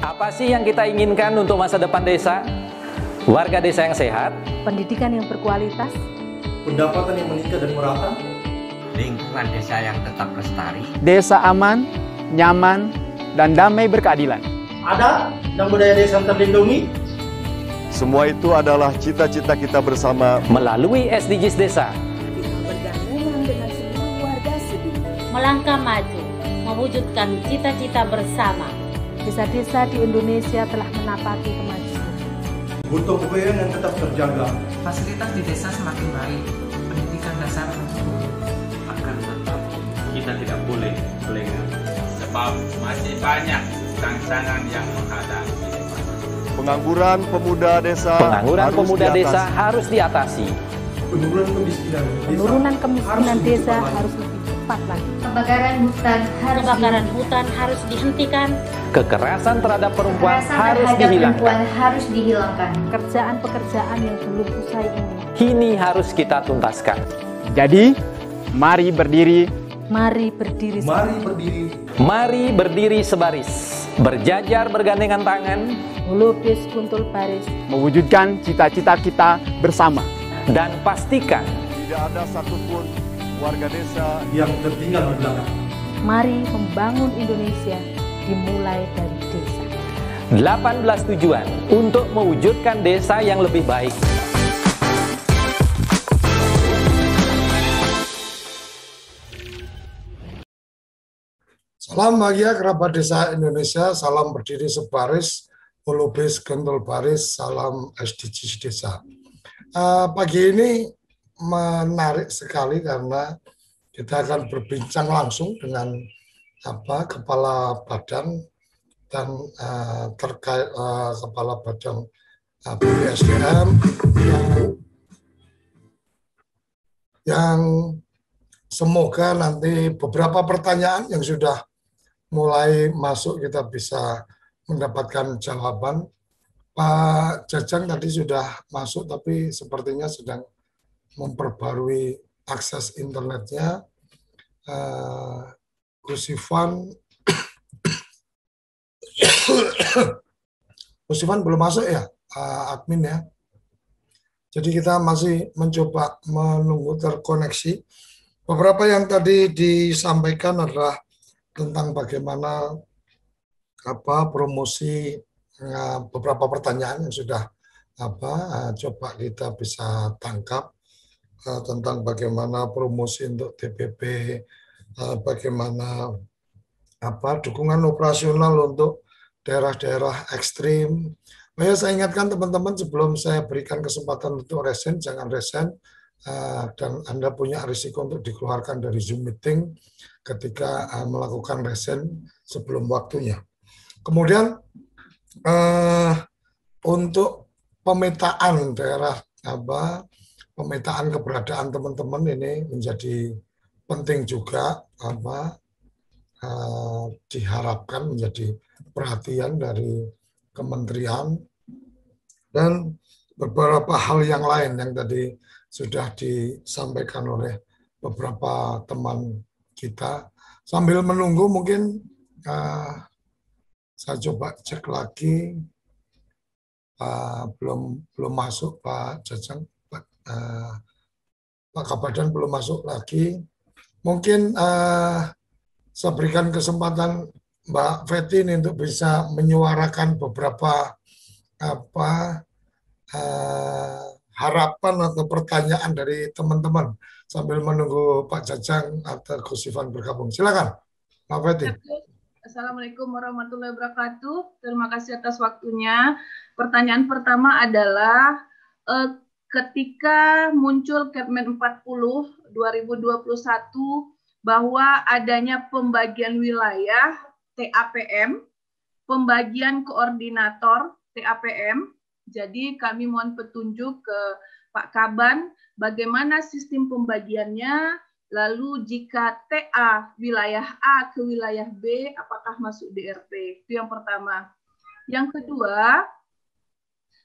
Apa sih yang kita inginkan untuk masa depan desa? Warga desa yang sehat, pendidikan yang berkualitas, pendapatan yang meningkat dan merata, lingkungan desa yang tetap lestari, desa aman, nyaman, dan damai berkeadilan. adat dan budaya desa terlindungi. Semua itu adalah cita-cita kita bersama melalui SDGs Desa. kita bergandengan dengan seluruh warga Siding. Melangkah maju, mewujudkan cita-cita bersama. Desa-desa di Indonesia telah menapaki kemajuan. Butuh kebayaan yang tetap terjaga. Fasilitas di desa semakin baik, pendidikan dasar mencukupi. Akan tetap kita tidak boleh lengah, sebab masih banyak tantangan yang menghadapi. pengangguran pemuda desa. Pengangguran pemuda desa harus diatasi. Penurunan kemiskinan desa harus lebih cepat lagi. Kebakaran hutan harus dihentikan. Kekerasan terhadap perempuan harus dihilangkan. Pekerjaan-pekerjaan yang belum usai ini. Ini harus kita tuntaskan. Jadi, mari berdiri. Mari berdiri. Mari berdiri. Mari berdiri sebaris. Berjajar bergandengan tangan. Melukis kuntul baris. Mewujudkan cita-cita kita bersama. Dan pastikan Tidak ada satupun warga desa yang tertinggal di belakang. Mari membangun Indonesia dimulai dari desa. 18 tujuan untuk mewujudkan desa yang lebih baik. Salam bahagia kerabat desa Indonesia, salam berdiri sebaris, melukis kentul baris, salam SDGs desa. Pagi ini menarik sekali karena kita akan berbincang langsung dengan kepala badan dan terkait kepala badan BPSDM yang semoga nanti beberapa pertanyaan yang sudah mulai masuk kita bisa mendapatkan jawaban. Pak Jajang tadi sudah masuk tapi sepertinya sedang memperbarui akses internetnya. Kusifan belum masuk ya, admin ya. Jadi kita masih mencoba menunggu terkoneksi. Beberapa yang tadi disampaikan adalah tentang bagaimana promosi, beberapa pertanyaan yang sudah coba kita bisa tangkap tentang bagaimana promosi untuk TPP, bagaimana dukungan operasional untuk daerah-daerah ekstrim. Saya ingatkan teman-teman sebelum saya berikan kesempatan untuk resen, jangan resen. Dan Anda punya risiko untuk dikeluarkan dari Zoom meeting ketika melakukan resen sebelum waktunya. Kemudian untuk pemetaan daerah, pemetaan keberadaan teman-teman ini menjadi penting juga, diharapkan menjadi perhatian dari kementerian dan beberapa hal yang lain yang tadi sudah disampaikan oleh beberapa teman kita. Sambil menunggu mungkin saya coba cek lagi, belum masuk Pak Jajang, Pak Kabadan belum masuk lagi. Mungkin saya berikan kesempatan Mbak Feti ini untuk bisa menyuarakan beberapa harapan atau pertanyaan dari teman-teman sambil menunggu Pak Jajang atau Kusifan bergabung. Silakan, Mbak Feti. Assalamualaikum warahmatullahi wabarakatuh. Terima kasih atas waktunya. Pertanyaan pertama adalah ketika muncul Kepmen 40 2021 bahwa adanya pembagian wilayah TAPM, pembagian koordinator TAPM. Jadi kami mohon petunjuk ke Pak Kaban bagaimana sistem pembagiannya, lalu jika TA wilayah A ke wilayah B apakah masuk DRT? Itu yang pertama. Yang kedua,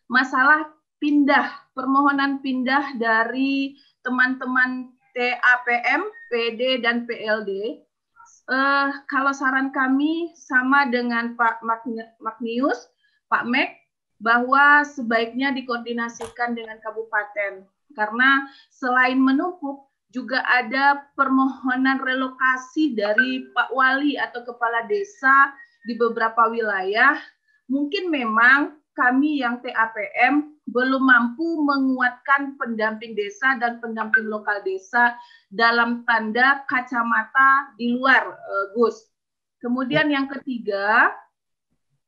masalah permohonan pindah dari teman-teman TAPM, PD, dan PLD. Kalau saran kami sama dengan Pak Magnius, Pak Mek, bahwa sebaiknya dikoordinasikan dengan kabupaten. Karena selain menumpuk, juga ada permohonan relokasi dari Pak Wali atau Kepala Desa di beberapa wilayah. Mungkin memang kami yang TAPM belum mampu menguatkan pendamping desa dan pendamping lokal desa dalam tanda kacamata di luar, Gus. Kemudian yang ketiga,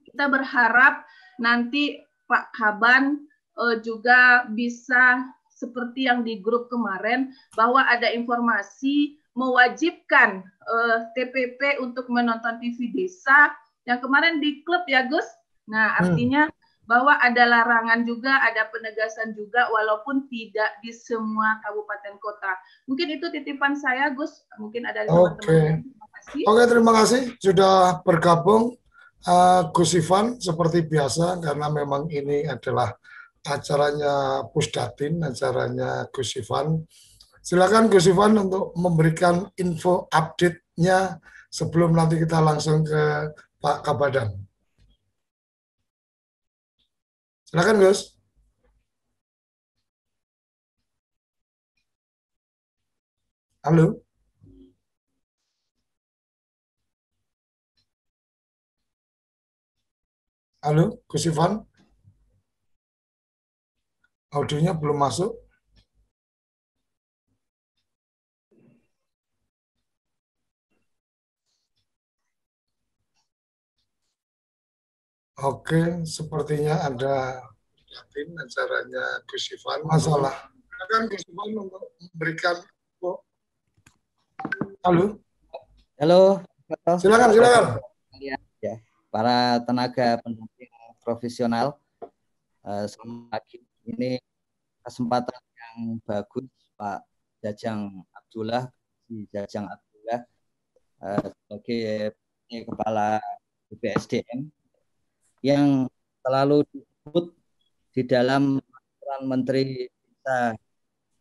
kita berharap nanti Pak Kaban juga bisa seperti yang di grup kemarin, bahwa ada informasi mewajibkan TPP untuk menonton TV desa, yang kemarin di klub ya Gus. Nah artinya bahwa ada larangan juga, ada penegasan juga, walaupun tidak di semua kabupaten kota. Mungkin itu titipan saya Gus, mungkin ada teman-teman. Terima kasih. Oke, terima kasih sudah bergabung Gus Ivan seperti biasa, karena memang ini adalah acaranya Pusdatin, acaranya Gus Ivan. Silakan Gus Ivan untuk memberikan info update-nya sebelum nanti kita langsung ke Pak Kabadan. Silakan Gus. Halo. Halo, Gus Ivan. Audionya belum masuk. Oke, sepertinya ada acaranya Gus Ivan. Masalah. Silakan Gus Ivan untuk memberikan. Halo. Halo. Silakan. Ya, para tenaga pendamping profesional, semakin ini kesempatan yang bagus Pak Jajang Abdullah sebagai Kepala BPSDM yang selalu disebut di dalam Peraturan Menteri Desa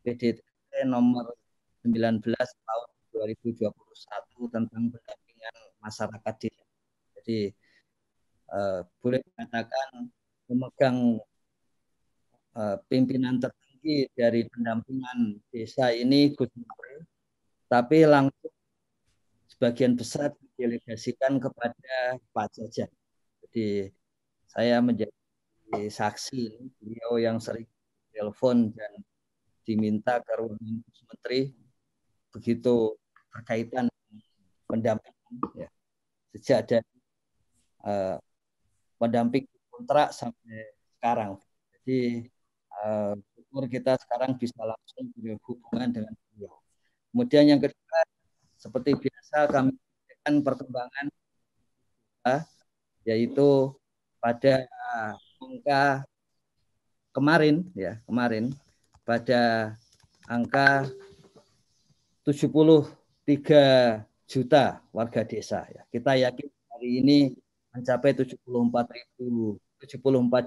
PDT nomor 19 tahun 2021 tentang pendampingan masyarakat desa. Jadi boleh dikatakan memegang pimpinan tertinggi dari pendampingan desa ini Gus Menteri, tapi langsung sebagian besar didelegasikan kepada Pak Jajang. Jadi saya menjadi saksi beliau yang sering telepon dan diminta ke ruangan Gus Menteri begitu berkaitan pendampingan ya. Sejak dari pendamping kontrak sampai sekarang. Jadi syukur kita sekarang bisa langsung berhubungan dengan beliau. Kemudian yang kedua, seperti biasa kami memberikan perkembangan yaitu pada angka kemarin pada angka 73 juta warga desa ya. Kita yakin hari ini mencapai 74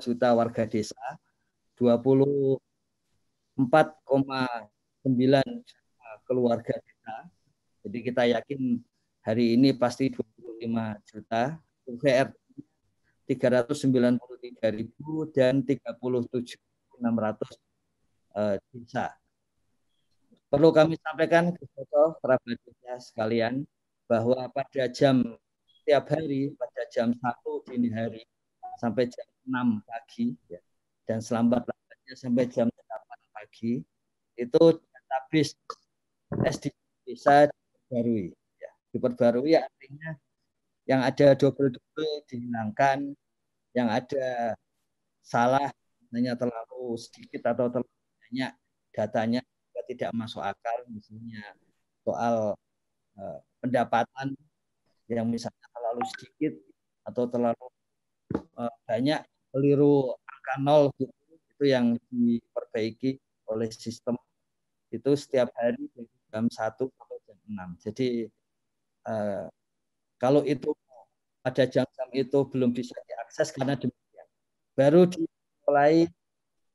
juta warga desa, 24,9 juta keluarga desa. Jadi kita yakin hari ini pasti 25 juta. UVR 393.000 dan 37.600 desa. Perlu kami sampaikan ke kerabat desa sekalian bahwa pada setiap hari pada jam 1 dini hari sampai jam 6 pagi ya, dan selambat-lambatnya sampai jam 8 pagi itu database SDG desa diperbarui ya. Diperbarui artinya yang ada double-double dihilangkan, yang ada salah hanya terlalu sedikit atau terlalu banyak datanya tidak masuk akal, misalnya soal pendapatan yang misalnya terlalu sedikit atau terlalu banyak, keliru angka 0 gitu, itu yang diperbaiki oleh sistem itu setiap hari dari jam 1 sampai jam 6. Jadi kalau itu pada jam-jam itu belum bisa diakses karena demikian, baru dimulai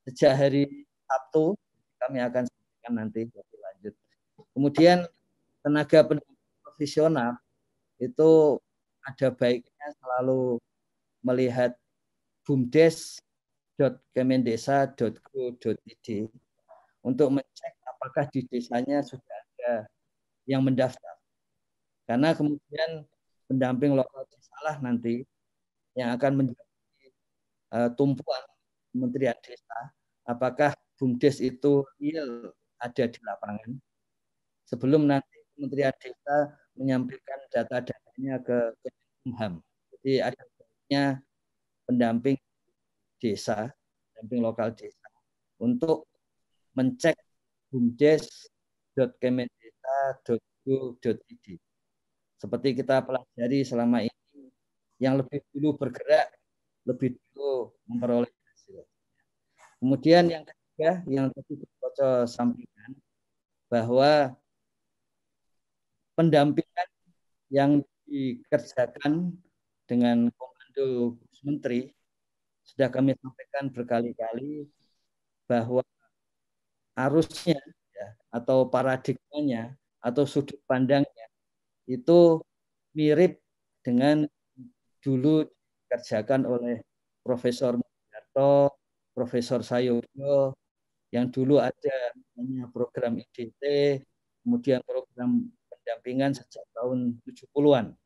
sejak hari Sabtu, kami akan sampaikan nanti lebih lanjut. Kemudian tenaga pendidik profesional itu ada baiknya selalu melihat bumdes.kemendesa.go.id untuk mencek apakah di desanya sudah ada yang mendaftar. Karena kemudian pendamping lokal desalah nanti yang akan menjadi tumpuan Kementerian Desa, apakah BUMDes itu real ada di lapangan sebelum nanti Kementerian Desa menyampaikan data-datanya ke Kemenkumham. Jadi ada baiknya pendamping desa, pendamping lokal desa untuk mencek bumdes.kemendesa.go.id. Seperti kita pelajari selama ini, yang lebih dulu bergerak, lebih dulu memperoleh hasil. Kemudian yang ketiga, yang tadi Coco sampaikan, bahwa pendampingan yang dikerjakan dengan Komando Menteri, sudah kami sampaikan berkali-kali bahwa arusnya ya, atau paradigmanya atau sudut pandangnya itu mirip dengan dulu dikerjakan oleh Profesor Mudarto, Profesor Sayogo, yang dulu ada namanya program IDT, kemudian program pendampingan sejak tahun 70-an.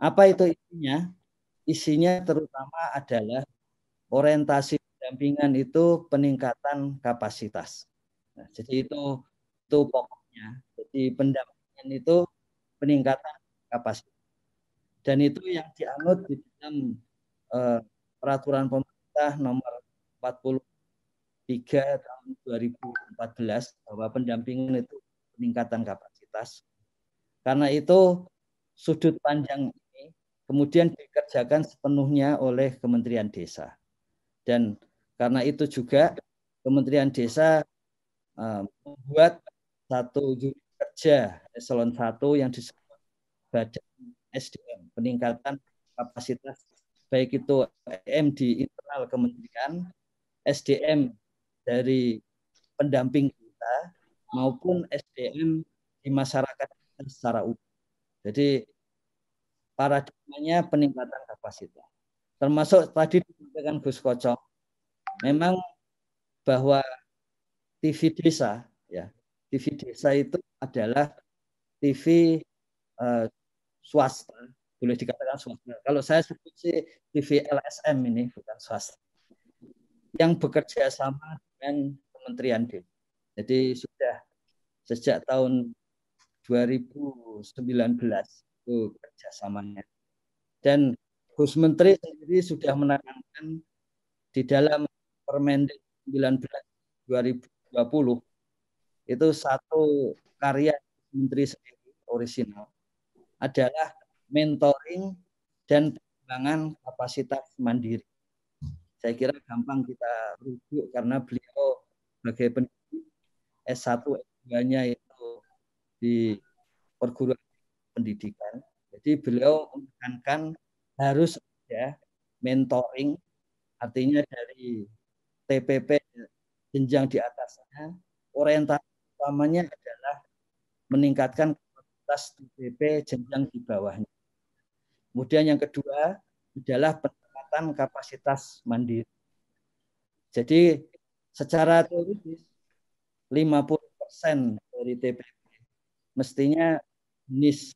Apa itu isinya? Isinya terutama adalah orientasi pendampingan itu peningkatan kapasitas. Nah, jadi itu pokoknya. Jadi pendampingan itu peningkatan kapasitas. Dan itu yang dianut di dalam peraturan pemerintah nomor 43 tahun 2014 bahwa pendampingan itu peningkatan kapasitas. Karena itu sudut pandang ini kemudian dikerjakan sepenuhnya oleh Kementerian Desa. Dan karena itu juga Kementerian Desa membuat satu unit kerja eselon 1 yang disebut Badan SDM, peningkatan kapasitas, baik itu SDM di internal kementerian, SDM dari pendamping kita, maupun SDM di masyarakat secara umum. Jadi paradigmanya peningkatan kapasitas. Termasuk tadi disampaikan Gus Koco, memang bahwa TV desa, ya, TV desa itu adalah TV swasta, boleh dikatakan swasta. Kalau saya sebut sih TV LSM ini, bukan swasta, yang bekerja sama dengan Kementerian Desa. Jadi sudah sejak tahun 2019 itu kerjasamanya. Dan Gus Menteri sendiri sudah menekankan di dalam Permendik 19 2020 itu satu karya Menteri sendiri orisinal adalah mentoring dan pengembangan kapasitas mandiri. Saya kira gampang kita rujuk karena beliau sebagai pendidik S1 S2-nya itu di perguruan pendidikan. Jadi beliau menekankan harus ada mentoring, artinya dari TPP jenjang di atasnya, orientasi utamanya adalah meningkatkan kapasitas TPP jenjang di bawahnya. Kemudian yang kedua adalah peningkatan kapasitas mandiri. Jadi secara teoritis 50% dari TPP mestinya jenis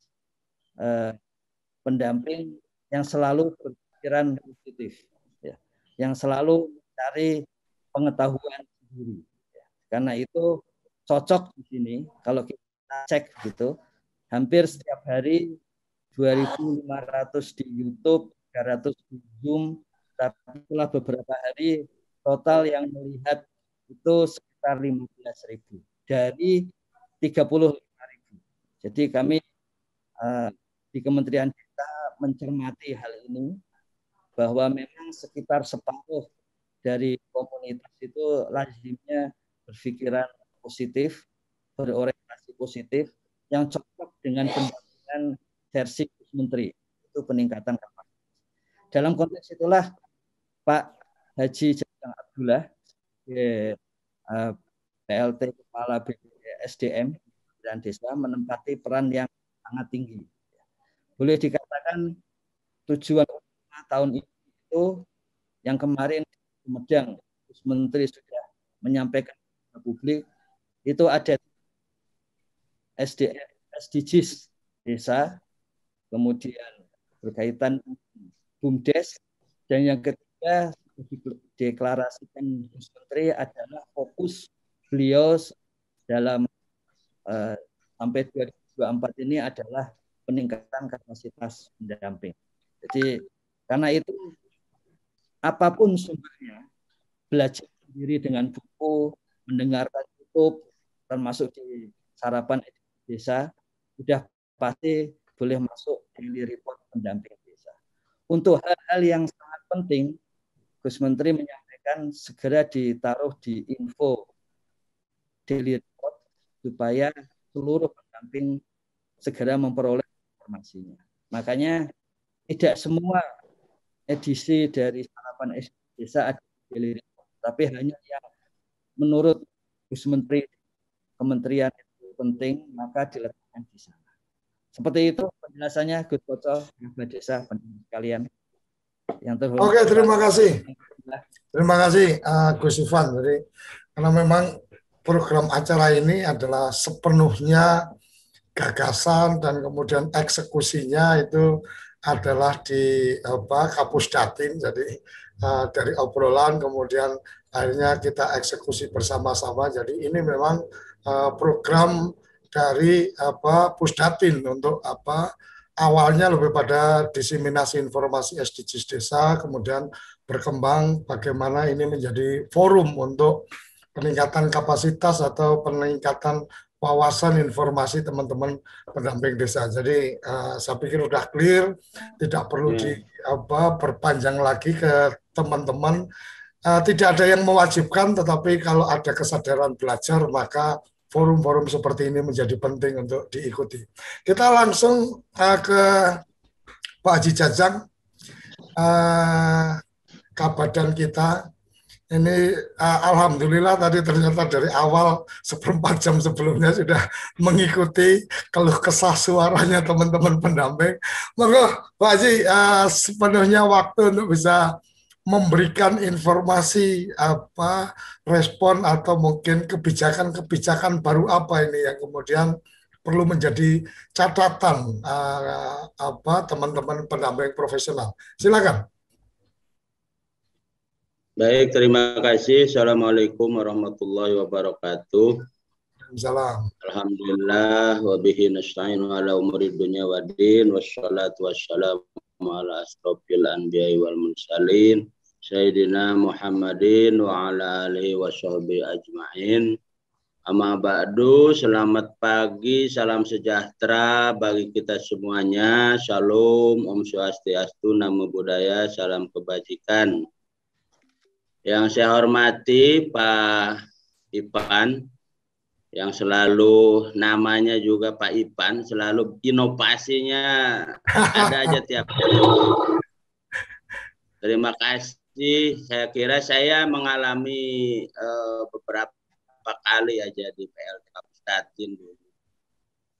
pendamping yang selalu berpikiran positif, ya, yang selalu mencari pengetahuan sendiri. Ya. Karena itu cocok di sini kalau kita cek gitu, hampir setiap hari 2.500 di YouTube, 300 di Zoom, tapi setelah beberapa hari total yang melihat itu sekitar 15.000 dari 35.000. Jadi kami di Kementerian Desa mencermati hal ini bahwa memang sekitar separuh dari komunitas itu lazimnya berpikiran positif, berorientasi positif, yang cocok dengan pendampingan versi Menteri, itu peningkatan kapasitas. Dalam konteks itulah Pak Haji Jajang Abdullah, PLT Kepala BPSDM dan Desa menempati peran yang sangat tinggi. boleh dikatakan tujuan utama tahun ini itu yang kemarin Sumedang Menteri sudah menyampaikan ke publik, itu ada SDGs desa, kemudian berkaitan BUMDes, dan yang ketiga dideklarasikan Gus Menteri adalah fokus beliau dalam sampai 2024 ini adalah peningkatan kapasitas pendamping. Jadi karena itu apapun sumbernya, belajar sendiri dengan buku, mendengarkan YouTube, termasuk di sarapan desa, sudah pasti boleh masuk daily report pendamping desa. Untuk hal-hal yang sangat penting, Gus Menteri menyampaikan segera ditaruh di info daily report supaya seluruh pendamping segera memperoleh informasinya. Makanya tidak semua edisi dari sarapan desa ada daily report, tapi hanya yang menurut Gus Menteri kementerian itu penting, maka diletakkan di sana. Seperti itu penjelasannya Gus Koco, Kerabat Desa, pendengar sekalian. Yang terhormat. Oke, terima kasih. Terima kasih Gus Ivan. Jadi karena memang program acara ini adalah sepenuhnya gagasan dan kemudian eksekusinya itu adalah di Kapusdatin. Jadi dari obrolan kemudian akhirnya kita eksekusi bersama-sama. Jadi ini memang program dari Pusdatin untuk awalnya lebih pada diseminasi informasi SDGs desa, kemudian berkembang bagaimana ini menjadi forum untuk peningkatan kapasitas atau peningkatan wawasan informasi teman-teman pendamping desa. Jadi saya pikir sudah clear, tidak perlu perpanjang lagi ke teman-teman. Tidak ada yang mewajibkan, tetapi kalau ada kesadaran belajar, maka forum-forum seperti ini menjadi penting untuk diikuti. Kita langsung ke Pak Haji Jajang, Kabadan kita. Ini alhamdulillah tadi ternyata dari awal 1/4 jam sebelumnya sudah mengikuti keluh kesah suaranya teman-teman pendamping. Monggo Pak Haji, sepenuhnya waktu untuk bisa memberikan informasi respon atau mungkin kebijakan baru apa ini yang kemudian perlu menjadi catatan teman-teman pendamping profesional. Silakan. Baik, terima kasih. Assalamualaikum warahmatullahi wabarakatuh. Salam. Alhamdulillah wa bihi nasta'inu ala umuri dunya waddin wassalatu wassalamu ala asrofil anbiya'i wal mursalin Sayyidina Muhammadin wa ala alihi wa sahbihi ajma'in. Amma ba'du, selamat pagi, salam sejahtera bagi kita semuanya. Shalom, Om Swastiastu, Namo Buddhaya, salam kebajikan. Yang saya hormati Pak Ipan, yang selalu namanya juga Pak Ipan, selalu inovasinya ada aja tiap hari. Terima kasih. Saya kira saya mengalami beberapa kali aja di PLT Kapusdatin dulu.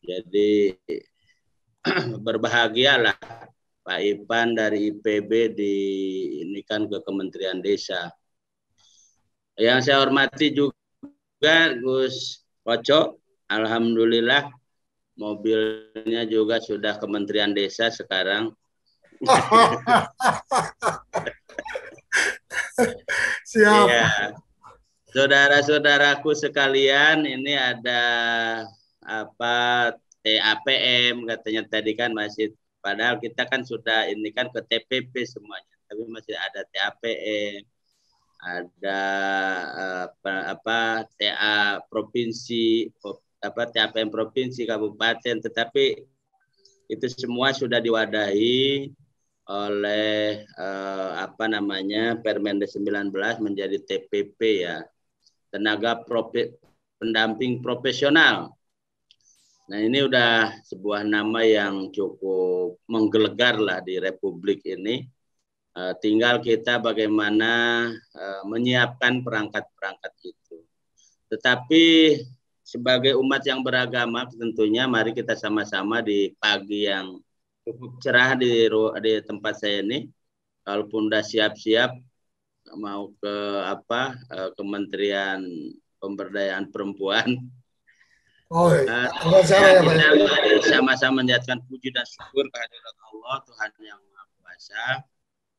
Jadi berbahagialah Pak Ipan dari IPB diinikan ke Kementerian Desa. Yang saya hormati juga Gus Koco, alhamdulillah mobilnya juga sudah Kementerian Desa sekarang. Siap. Ya. Saudara-saudaraku sekalian, ini ada TAPM katanya tadi kan masih, padahal kita kan sudah ini kan ke TPP semuanya, tapi masih ada TAPM, ada TA provinsi, TAPM provinsi, kabupaten, tetapi itu semua sudah diwadahi oleh Permendes 19 menjadi TPP ya, tenaga pendamping profesional. Nah ini udah sebuah nama yang cukup menggelegar lah di Republik ini. Tinggal kita bagaimana menyiapkan perangkat-perangkat itu. Tetapi sebagai umat yang beragama tentunya mari kita sama-sama di pagi yang cukup cerah di tempat saya ini. Kalaupun udah siap-siap mau ke Kementerian Pemberdayaan Perempuan. Oh, kita sama-sama menjadikan puji dan syukur kehadirat Allah Tuhan yang Maha Kuasa,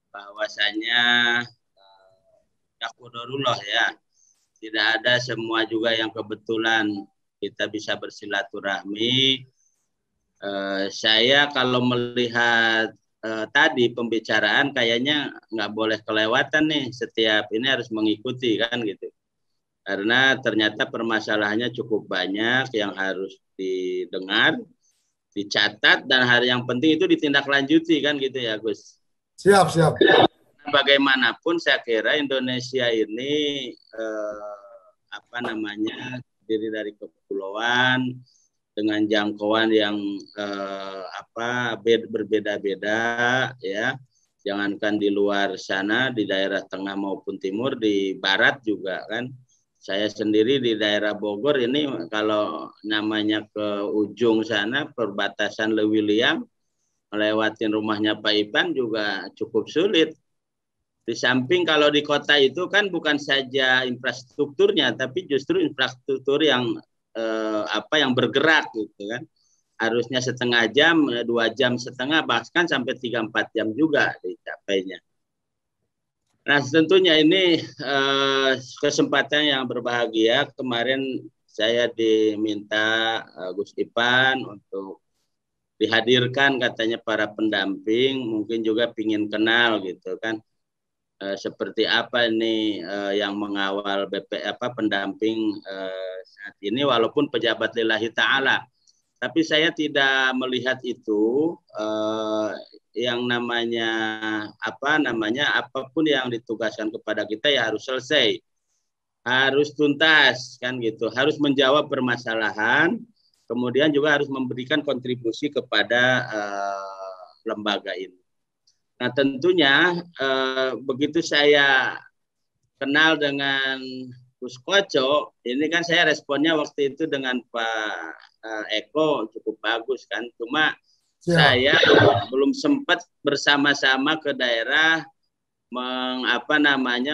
bahwasanya qadarullah ya, tidak ada semua juga yang kebetulan kita bisa bersilaturahmi. Saya kalau melihat tadi pembicaraan kayaknya nggak boleh kelewatan nih, setiap ini harus mengikuti kan gitu. Karena ternyata permasalahannya cukup banyak yang harus didengar, dicatat, dan yang penting itu ditindaklanjuti kan gitu ya Gus. Siap. Bagaimanapun saya kira Indonesia ini terdiri dari kepulauan dengan jangkauan yang berbeda-beda ya. Jangankan di luar sana, di daerah tengah maupun timur, di barat juga kan. Saya sendiri di daerah Bogor ini kalau namanya ke ujung sana perbatasan Lewiliang, melewatin rumahnya Pak Ipan juga cukup sulit. Di samping kalau di kota itu kan bukan saja infrastrukturnya, tapi justru infrastruktur yang yang bergerak gitu kan. Harusnya setengah jam, 2 jam setengah, bahkan sampai 3-4 jam juga dicapainya. Nah tentunya ini kesempatan yang berbahagia. Kemarin saya diminta Gus Ipan untuk dihadirkan katanya para pendamping, mungkin juga pingin kenal gitu kan. Seperti apa ini yang mengawal pendamping saat ini, walaupun pejabat lillahi ta'ala. Tapi saya tidak melihat itu yang namanya apapun yang ditugaskan kepada kita ya harus selesai, harus tuntas kan gitu, harus menjawab permasalahan, kemudian juga harus memberikan kontribusi kepada lembaga ini. Nah tentunya begitu saya kenal dengan Gus Koco, ini kan saya responnya waktu itu dengan Pak Eko cukup bagus kan, cuma saya belum sempat bersama-sama ke daerah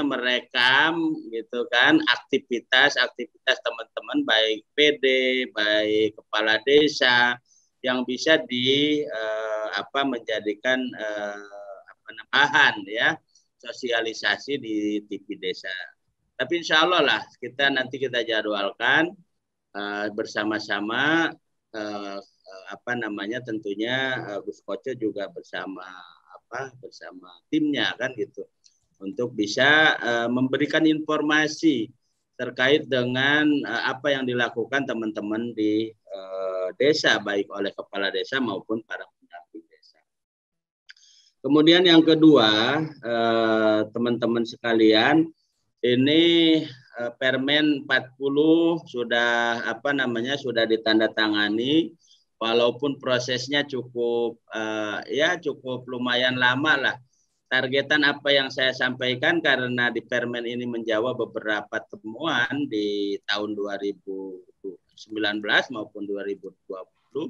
merekam gitu kan aktivitas teman-teman baik PD, baik kepala desa yang bisa menjadikan bahan ya sosialisasi di TV desa. Tapi insya Allah lah nanti kita jadwalkan bersama-sama tentunya Gus Koco juga bersama timnya kan gitu, untuk bisa memberikan informasi terkait dengan apa yang dilakukan teman-teman di desa, baik oleh kepala desa maupun para pendamping desa. Kemudian yang kedua, teman-teman sekalian, ini Permen 40 sudah sudah ditandatangani, walaupun prosesnya cukup lumayan lama lah. Targetan apa yang saya sampaikan, karena di Permen ini menjawab beberapa temuan di tahun 2019 maupun 2020.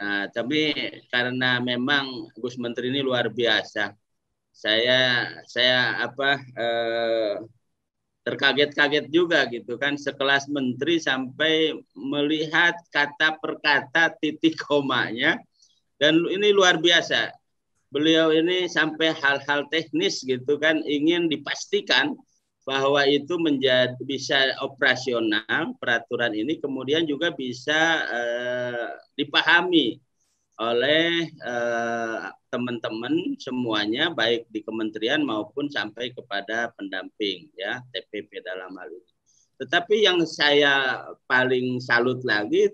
Nah, tapi karena memang Gus Menteri ini luar biasa, saya terkaget-kaget juga gitu kan, sekelas menteri sampai melihat kata per kata titik komanya, dan ini luar biasa. Beliau ini sampai hal-hal teknis gitu kan, ingin dipastikan bahwa itu bisa operasional peraturan ini, kemudian juga bisa dipahami oleh teman-teman semuanya, baik di kementerian maupun sampai kepada pendamping ya TPP dalam hal ini. Tetapi yang saya paling salut lagi,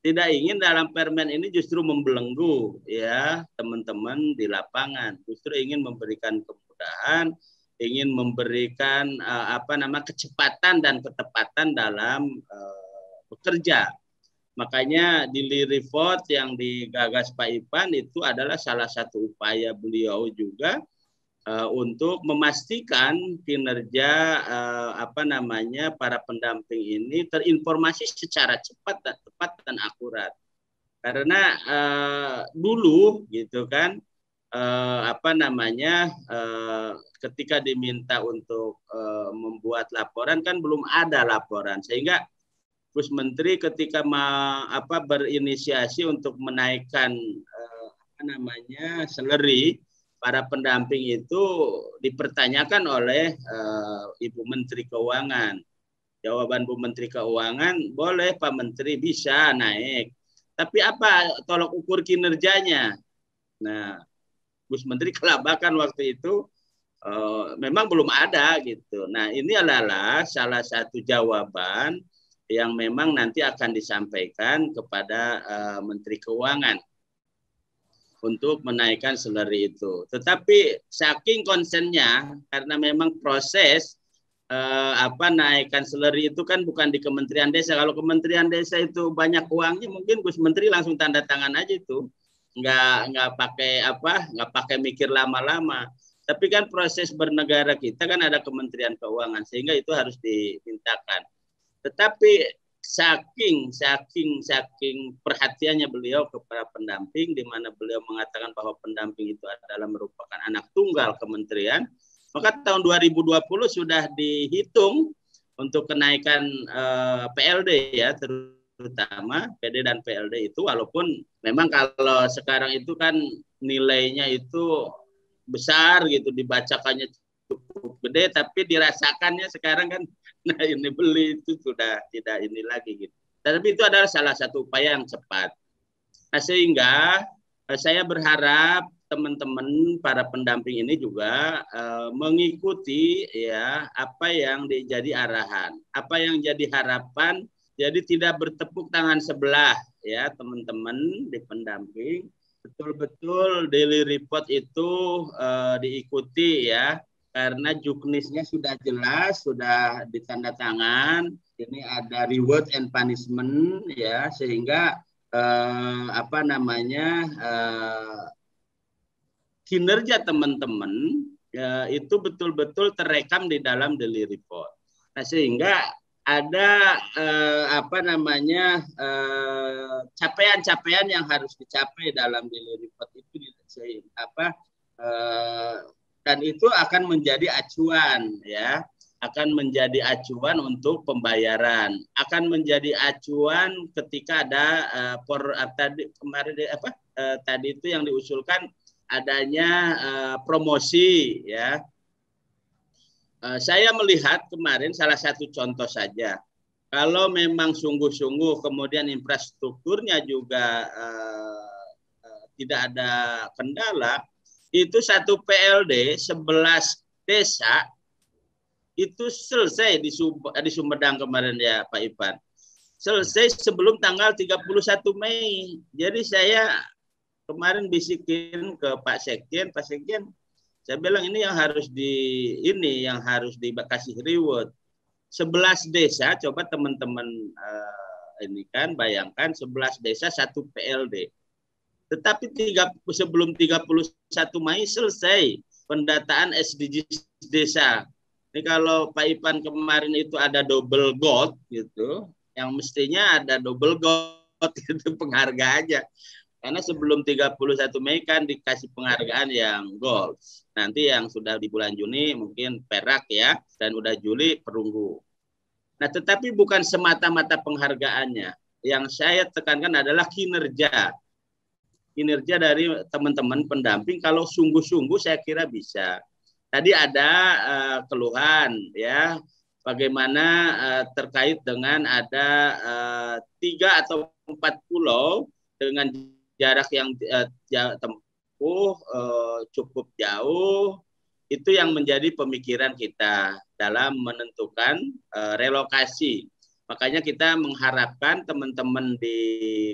tidak ingin dalam Permen ini justru membelenggu ya teman-teman di lapangan, justru ingin memberikan kemudahan, ingin memberikan kecepatan dan ketepatan dalam bekerja. Makanya di report yang digagas Pak Ipan itu adalah salah satu upaya beliau juga untuk memastikan kinerja para pendamping ini terinformasi secara cepat dan tepat dan akurat. Karena dulu gitu kan ketika diminta untuk membuat laporan kan belum ada laporan, sehingga Gus Menteri ketika berinisiasi untuk menaikkan salary para pendamping itu dipertanyakan oleh Ibu Menteri Keuangan. Jawaban Bu Menteri Keuangan, boleh Pak Menteri, bisa naik. Tapi apa tolok ukur kinerjanya? Nah, Gus Menteri kelabakan waktu itu memang belum ada gitu. Nah, ini adalah salah satu jawaban yang memang nanti akan disampaikan kepada Menteri Keuangan untuk menaikkan salary itu. Tetapi saking konsennya, karena memang proses naikkan salary itu kan bukan di Kementerian Desa. Kalau Kementerian Desa itu banyak uangnya, mungkin Gus Menteri langsung tanda tangan aja itu, nggak pakai mikir lama-lama. Tapi kan proses bernegara kita kan ada Kementerian Keuangan, sehingga itu harus dimintakan. Tetapi saking perhatiannya beliau kepada pendamping, di mana beliau mengatakan bahwa pendamping itu adalah merupakan anak tunggal kementerian, maka tahun 2020 sudah dihitung untuk kenaikan PLD ya, terutama PD dan PLD itu, walaupun memang kalau sekarang itu kan nilainya itu besar gitu, dibacakannya cukup gede, tapi dirasakannya sekarang kan nah ini beli itu sudah tidak ini lagi gitu. Tapi itu adalah salah satu upaya yang cepat. Nah, sehingga saya berharap teman-teman para pendamping ini juga mengikuti ya apa yang jadi arahan, apa yang jadi harapan. Jadi tidak bertepuk tangan sebelah ya teman-teman di pendamping. Betul-betul daily report itu diikuti ya, karena juknisnya sudah jelas, sudah ditandatangan. Ini ada reward and punishment ya, sehingga kinerja teman-teman ya, itu betul-betul terekam di dalam daily report. Nah, sehingga ada capaian-capaian yang harus dicapai dalam daily report itu dan itu akan menjadi acuan ya, akan menjadi acuan untuk pembayaran, akan menjadi acuan ketika ada tadi itu yang diusulkan adanya promosi ya. Saya melihat kemarin salah satu contoh saja, kalau memang sungguh-sungguh kemudian infrastrukturnya juga tidak ada kendala, itu satu PLD 11 desa itu selesai di Sumedang kemarin ya Pak Ipan. Selesai sebelum tanggal 31 Mei. Jadi saya kemarin bisikin ke Pak Sekjen, saya bilang ini yang harus dikasih reward. 11 desa, coba teman-teman ini kan bayangkan 11 desa satu PLD. Tetapi sebelum 31 Mei selesai pendataan SDGs desa. Ini kalau Pak Ipan kemarin itu ada double gold gitu, yang mestinya ada double gold itu penghargaannya. Karena sebelum 31 Mei kan dikasih penghargaan yang gold. Nanti yang sudah di bulan Juni mungkin perak ya, dan udah Juli perunggu. Nah, tetapi bukan semata-mata penghargaannya. Yang saya tekankan adalah kinerja. Kinerja dari teman-teman pendamping kalau sungguh-sungguh saya kira bisa. Tadi ada keluhan ya, bagaimana terkait dengan ada 3 atau 4 pulau dengan jarak yang tempuh cukup jauh, itu yang menjadi pemikiran kita dalam menentukan relokasi. Makanya kita mengharapkan teman-teman di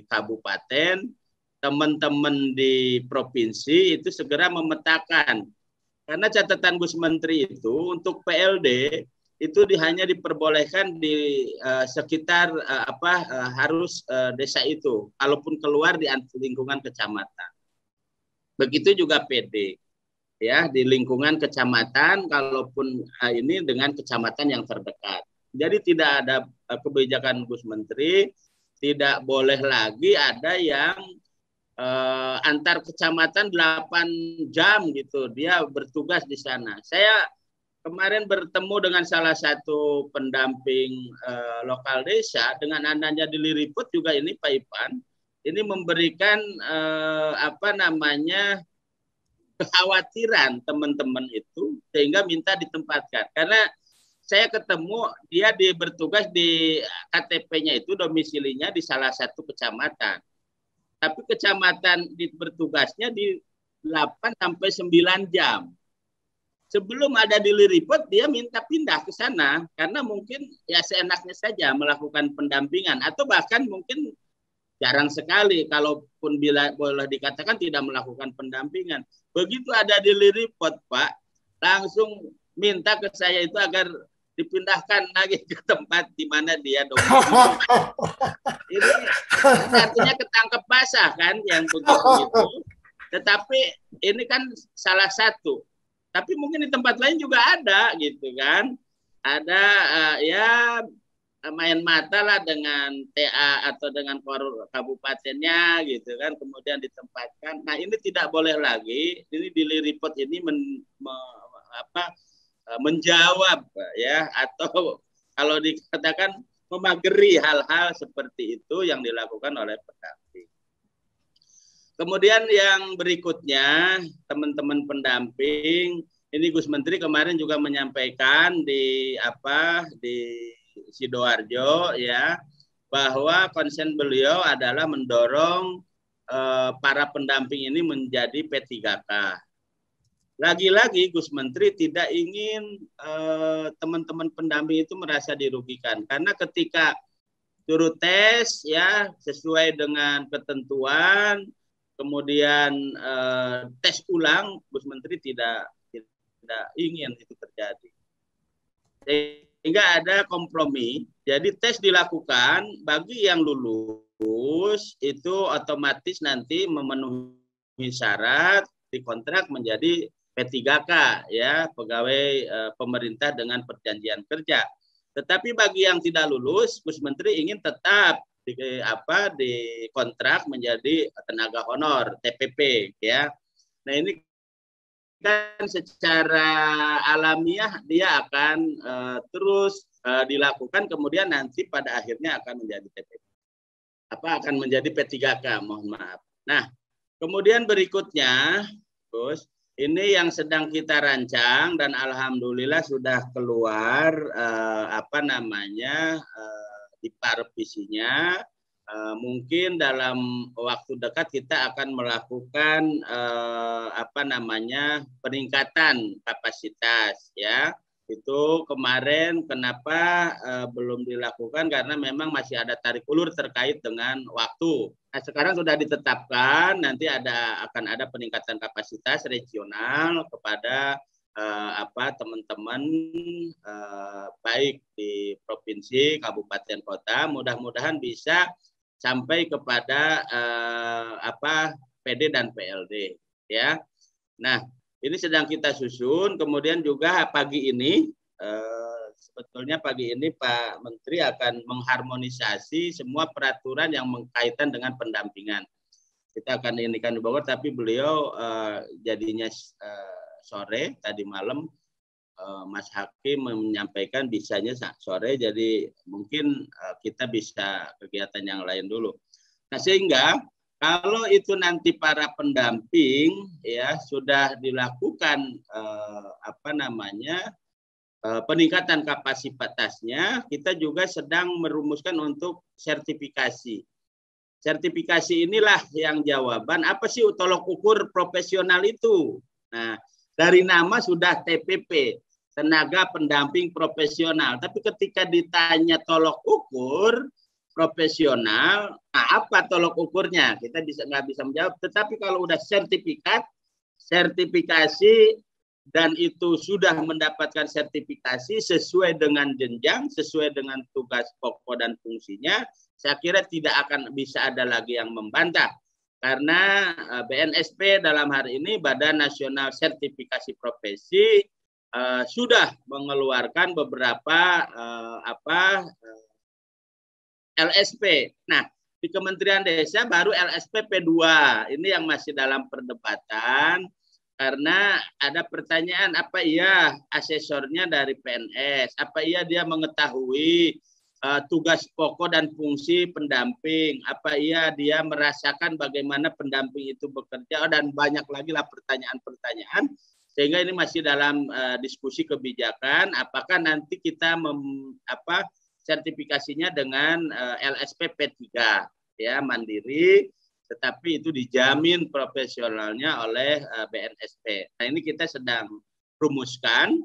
kabupaten, teman-teman di provinsi itu segera memetakan. Karena catatan Gus Menteri itu untuk PLD itu hanya diperbolehkan di sekitar harus desa itu, kalaupun keluar di lingkungan kecamatan. Begitu juga PD ya, di lingkungan kecamatan, kalaupun ini dengan kecamatan yang terdekat. Jadi tidak ada kebijakan Gus Menteri tidak boleh lagi ada yang antar kecamatan 8 jam gitu dia bertugas di sana. Saya kemarin bertemu dengan salah satu pendamping lokal desa, dengan adanya di Liriput juga ini Pak Ipan, ini memberikan kekhawatiran teman-teman itu sehingga minta ditempatkan. Karena saya ketemu dia bertugas di KTP-nya itu domisilinya di salah satu kecamatan. Tapi kecamatan bertugasnya di 8 sampai 9 jam. Sebelum ada di Liriput, dia minta pindah ke sana karena mungkin ya seenaknya saja melakukan pendampingan atau bahkan mungkin jarang sekali, kalaupun boleh dikatakan tidak melakukan pendampingan. Begitu ada di Liriput, Pak, langsung minta ke saya itu agar dipindahkan lagi ke tempat di mana dia domisili. Ini artinya ketangkep basah kan yang begitu. Tetapi ini kan salah satu. Tapi mungkin di tempat lain juga ada gitu kan. Ada main mata lah dengan TA atau dengan kabupatennya gitu kan, kemudian ditempatkan. Nah, ini tidak boleh lagi. Ini di Liriput ini menjawab ya, atau kalau dikatakan memageri hal-hal seperti itu yang dilakukan oleh pendamping. Kemudian yang berikutnya, teman-teman pendamping, ini Gus Menteri kemarin juga menyampaikan di Sidoarjo ya, bahwa konsen beliau adalah mendorong para pendamping ini menjadi P3K. Lagi-lagi Gus Menteri tidak ingin teman-teman pendamping itu merasa dirugikan, karena ketika turut tes ya sesuai dengan ketentuan, kemudian tes ulang, Gus Menteri tidak ingin itu terjadi. Sehingga ada kompromi, jadi tes dilakukan, bagi yang lulus itu otomatis nanti memenuhi syarat dikontrak menjadi P3K ya, pegawai pemerintah dengan perjanjian kerja. Tetapi bagi yang tidak lulus, Gus Menteri ingin tetap dikontrak menjadi tenaga honor TPP ya. Nah, ini kan secara alamiah dia akan terus dilakukan, kemudian nanti pada akhirnya akan menjadi TPP. Akan menjadi P3K, mohon maaf. Nah, kemudian berikutnya, Gus, ini yang sedang kita rancang dan alhamdulillah sudah keluar di parvisinya. Mungkin dalam waktu dekat kita akan melakukan peningkatan kapasitas ya. Itu kemarin kenapa belum dilakukan, karena memang masih ada tarik ulur terkait dengan waktu. Nah, sekarang sudah ditetapkan, nanti akan ada peningkatan kapasitas regional kepada teman-teman baik di provinsi, kabupaten, kota. Mudah-mudahan bisa sampai kepada PD dan PLD ya. Nah, ini sedang kita susun. Kemudian juga pagi ini sebetulnya Pak Menteri akan mengharmonisasi semua peraturan yang berkaitan dengan pendampingan. Kita akan inikan di Bogor, tapi beliau jadinya sore tadi malam Mas Hakim menyampaikan bisanya sore, jadi mungkin kita bisa kegiatan yang lain dulu. Nah, sehingga kalau itu nanti para pendamping ya sudah dilakukan peningkatan kapasitasnya, kita juga sedang merumuskan untuk sertifikasi. Sertifikasi inilah yang jawaban apa sih tolok ukur profesional itu. Nah, dari nama sudah TPP, tenaga pendamping profesional. Tapi ketika ditanya tolok ukur profesional, nah apa tolok ukurnya? Kita nggak bisa menjawab. Tetapi kalau udah sertifikasi dan itu sudah mendapatkan sertifikasi sesuai dengan jenjang, sesuai dengan tugas pokok dan fungsinya, saya kira tidak akan bisa ada lagi yang membantah. Karena BNSP dalam hari ini Badan Nasional Sertifikasi Profesi sudah mengeluarkan beberapa LSP. Nah, di Kementerian Desa baru LSP P2. Ini yang masih dalam perdebatan karena ada pertanyaan apa iya asesornya dari PNS, apa iya dia mengetahui tugas pokok dan fungsi pendamping, apa iya dia merasakan bagaimana pendamping itu bekerja, dan banyak lagi lah pertanyaan-pertanyaan, sehingga ini masih dalam diskusi kebijakan apakah nanti kita sertifikasinya dengan LSP P3 ya, mandiri, tetapi itu dijamin profesionalnya oleh BNSP. Nah, ini kita sedang rumuskan,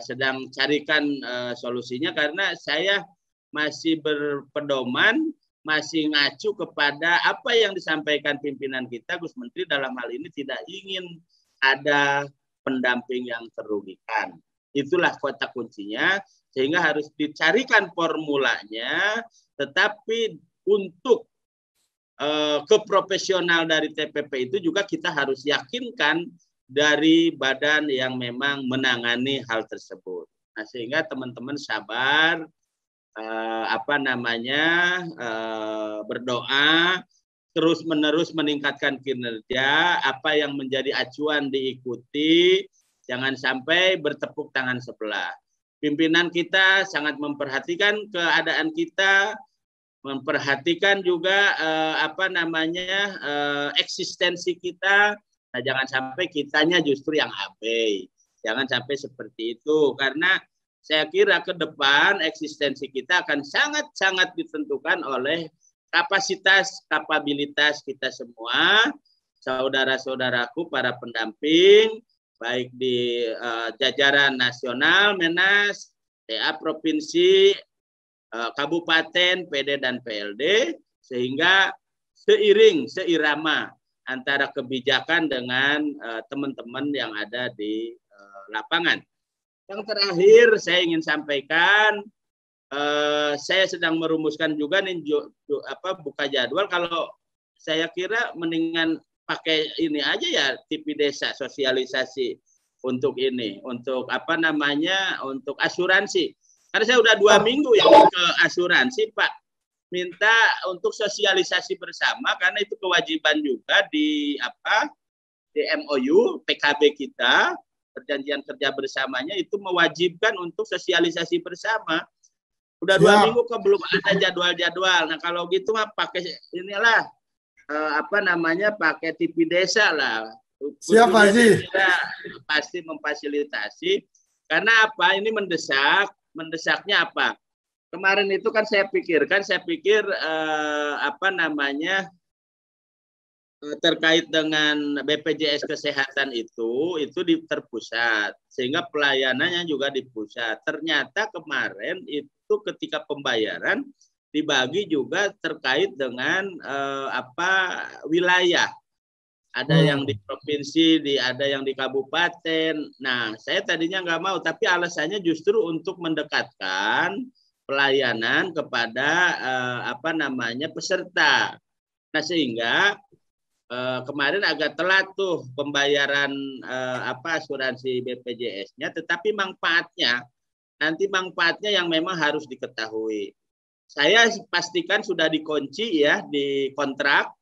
sedang carikan solusinya, karena saya masih berpedoman, masih ngacu kepada apa yang disampaikan pimpinan kita, Gus Menteri dalam hal ini tidak ingin ada pendamping yang terugikan. Itulah kata kuncinya, sehingga harus dicarikan formulanya, tetapi untuk keprofesional dari TPP itu juga kita harus yakinkan dari badan yang memang menangani hal tersebut. Nah, sehingga teman-teman sabar, berdoa, terus-menerus meningkatkan kinerja, apa yang menjadi acuan diikuti, jangan sampai bertepuk tangan sebelah. Pimpinan kita sangat memperhatikan keadaan kita, memperhatikan juga eksistensi kita. Nah, jangan sampai kitanya justru yang abai. Jangan sampai seperti itu, karena saya kira ke depan eksistensi kita akan sangat-sangat ditentukan oleh kapabilitas kita semua, saudara-saudaraku, para pendamping, baik di jajaran nasional, Menas, TA provinsi, kabupaten, PD dan PLD, sehingga seirama antara kebijakan dengan teman-teman yang ada di lapangan. Yang terakhir saya ingin sampaikan, saya sedang merumuskan juga nih buka jadwal. Kalau saya kira mendingan pakai ini aja ya, TV desa, sosialisasi untuk ini, untuk untuk asuransi. Karena saya udah 2 minggu ya ke asuransi, Pak, minta untuk sosialisasi bersama, karena itu kewajiban juga di MOU PKB kita, perjanjian kerja bersamanya itu mewajibkan untuk sosialisasi bersama. Udah 2 minggu kok belum ada jadwal-jadwal. Nah, kalau gitu mah pakai inilah pakai TV desa lah. Siapa sih? Pasti memfasilitasi. Karena apa? Ini mendesaknya apa? Kemarin itu kan saya pikir terkait dengan BPJS Kesehatan itu terpusat, sehingga pelayanannya juga di pusat. Ternyata kemarin itu ketika pembayaran dibagi juga terkait dengan wilayah. Ada yang di provinsi, ada yang di kabupaten. Nah, saya tadinya nggak mau, tapi alasannya justru untuk mendekatkan pelayanan kepada peserta. Nah, sehingga kemarin agak telat tuh pembayaran asuransi BPJS-nya, tetapi manfaatnya yang memang harus diketahui. Saya pastikan sudah dikunci ya di kontrak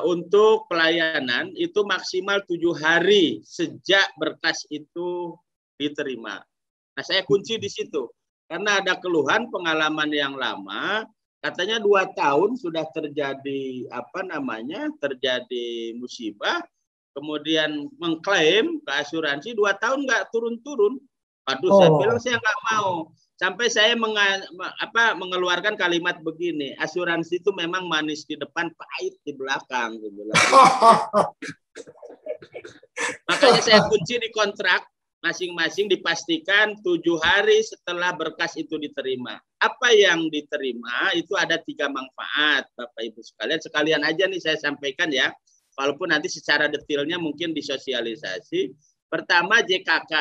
untuk pelayanan itu maksimal 7 hari sejak berkas itu diterima. Nah, saya kunci di situ karena ada keluhan pengalaman yang lama. Katanya 2 tahun sudah terjadi terjadi musibah, kemudian mengklaim ke asuransi 2 tahun nggak turun-turun. Waduh, saya bilang saya nggak mau. Sampai saya mengeluarkan kalimat begini, asuransi itu memang manis di depan, pahit di belakang. Makanya saya kunci di kontrak, masing-masing dipastikan 7 hari setelah berkas itu diterima. Apa yang diterima itu ada 3 manfaat, Bapak Ibu sekalian. Sekalian aja nih saya sampaikan ya, walaupun nanti secara detailnya mungkin disosialisasi. Pertama, JKK,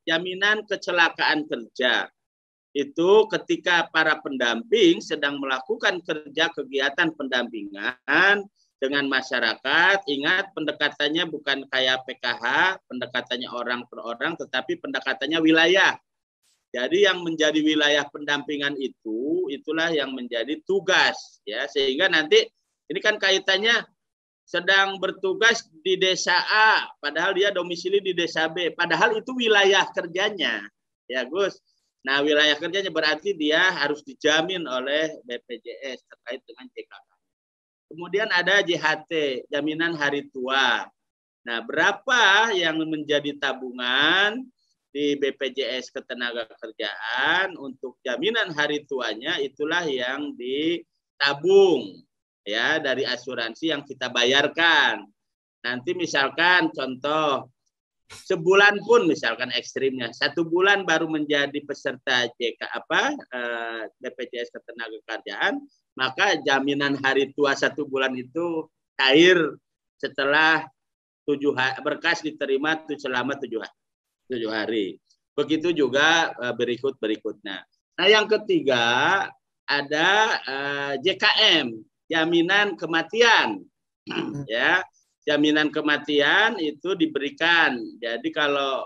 jaminan kecelakaan kerja. Itu ketika para pendamping sedang melakukan kegiatan pendampingan dengan masyarakat, ingat pendekatannya bukan kayak PKH, pendekatannya orang per orang, tetapi pendekatannya wilayah. Jadi yang menjadi wilayah pendampingan itulah yang menjadi tugas ya, sehingga nanti ini kan kaitannya sedang bertugas di desa A, padahal dia domisili di desa B, padahal itu wilayah kerjanya ya Gus. Nah wilayah kerjanya berarti dia harus dijamin oleh BPJS terkait dengan JKK. Kemudian ada JHT, jaminan hari tua. Nah berapa yang menjadi tabungan di BPJS Ketenagakerjaan untuk jaminan hari tuanya, itulah yang ditabung ya dari asuransi yang kita bayarkan. Nanti misalkan contoh sebulan pun misalkan ekstrimnya 1 bulan baru menjadi peserta BPJS Ketenagakerjaan, maka jaminan hari tua 1 bulan itu cair setelah 7 hari, berkas diterima selama 7 hari. Begitu juga berikutnya. Nah, yang ketiga ada JKM, jaminan kematian. Ya, jaminan kematian itu diberikan. Jadi kalau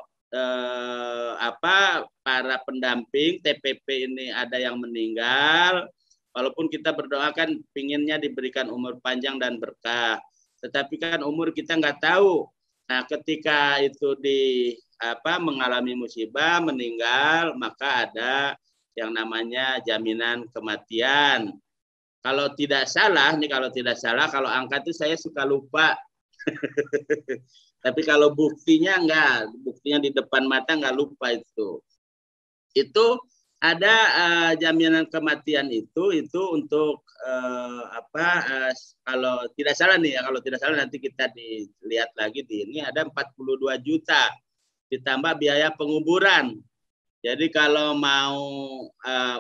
para pendamping TPP ini ada yang meninggal, walaupun kita berdoa kan pinginnya diberikan umur panjang dan berkah, tetapi kan umur kita nggak tahu. Nah, ketika itu mengalami musibah, meninggal, maka ada yang namanya jaminan kematian. Kalau tidak salah, kalau angka itu saya suka lupa. Tapi kalau buktinya enggak, buktinya di depan mata enggak lupa itu. Itu ada jaminan kematian itu untuk kalau tidak salah nih ya, kalau tidak salah nanti kita dilihat lagi di ini ada 42 juta ditambah biaya penguburan. Jadi kalau mau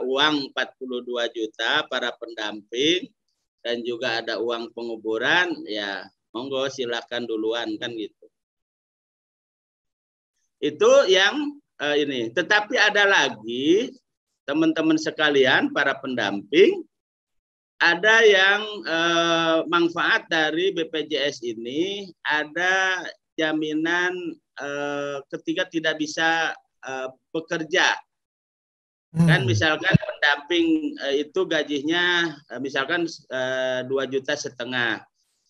uang 42 juta para pendamping dan juga ada uang penguburan, ya monggo silakan duluan kan gitu. Itu yang ini. Tetapi ada lagi teman-teman sekalian para pendamping, ada yang manfaat dari BPJS ini, ada jaminan ketika tidak bisa bekerja. Kan misalkan pendamping itu gajinya misalkan 2,5 juta,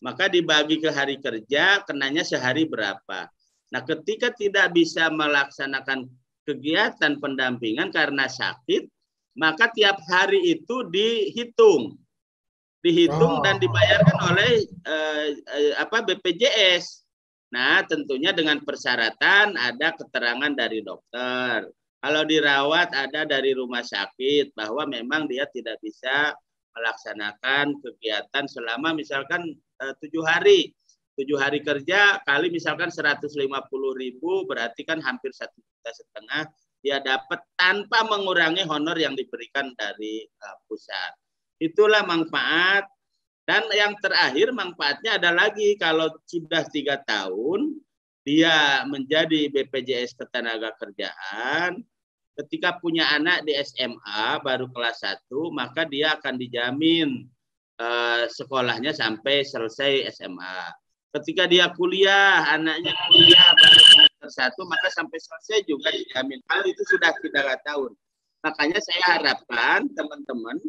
maka dibagi ke hari kerja kenanya sehari berapa. Nah, ketika tidak bisa melaksanakan kegiatan pendampingan karena sakit, maka tiap hari itu dihitung dan dibayarkan oleh BPJS. Nah, tentunya dengan persyaratan ada keterangan dari dokter. Kalau dirawat ada dari rumah sakit bahwa memang dia tidak bisa melaksanakan kegiatan selama misalkan 7 hari. 7 hari kerja kali misalkan 150.000 berarti kan hampir 1,5 juta dia dapat tanpa mengurangi honor yang diberikan dari pusat. Itulah manfaat. Dan yang terakhir manfaatnya ada lagi kalau sudah 3 tahun dia menjadi BPJS Ketenagakerjaan, ketika punya anak di SMA baru kelas 1, maka dia akan dijamin sekolahnya sampai selesai SMA. Ketika dia kuliah, anaknya kuliah baru semester 1, maka sampai selesai juga dijamin. Hal itu sudah 3 tahun. Makanya saya harapkan teman-teman,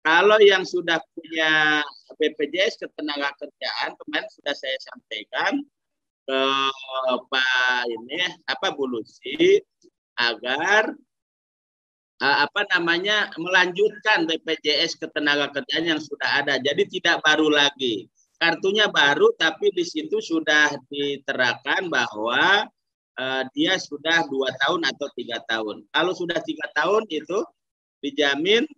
kalau yang sudah punya BPJS Ketenagakerjaan, kemarin sudah saya sampaikan ke Pak Bu Lucy agar melanjutkan BPJS Ketenagakerjaan yang sudah ada. Jadi tidak baru lagi. Kartunya baru, tapi di situ sudah diterapkan bahwa dia sudah 2 tahun atau 3 tahun. Kalau sudah 3 tahun itu dijamin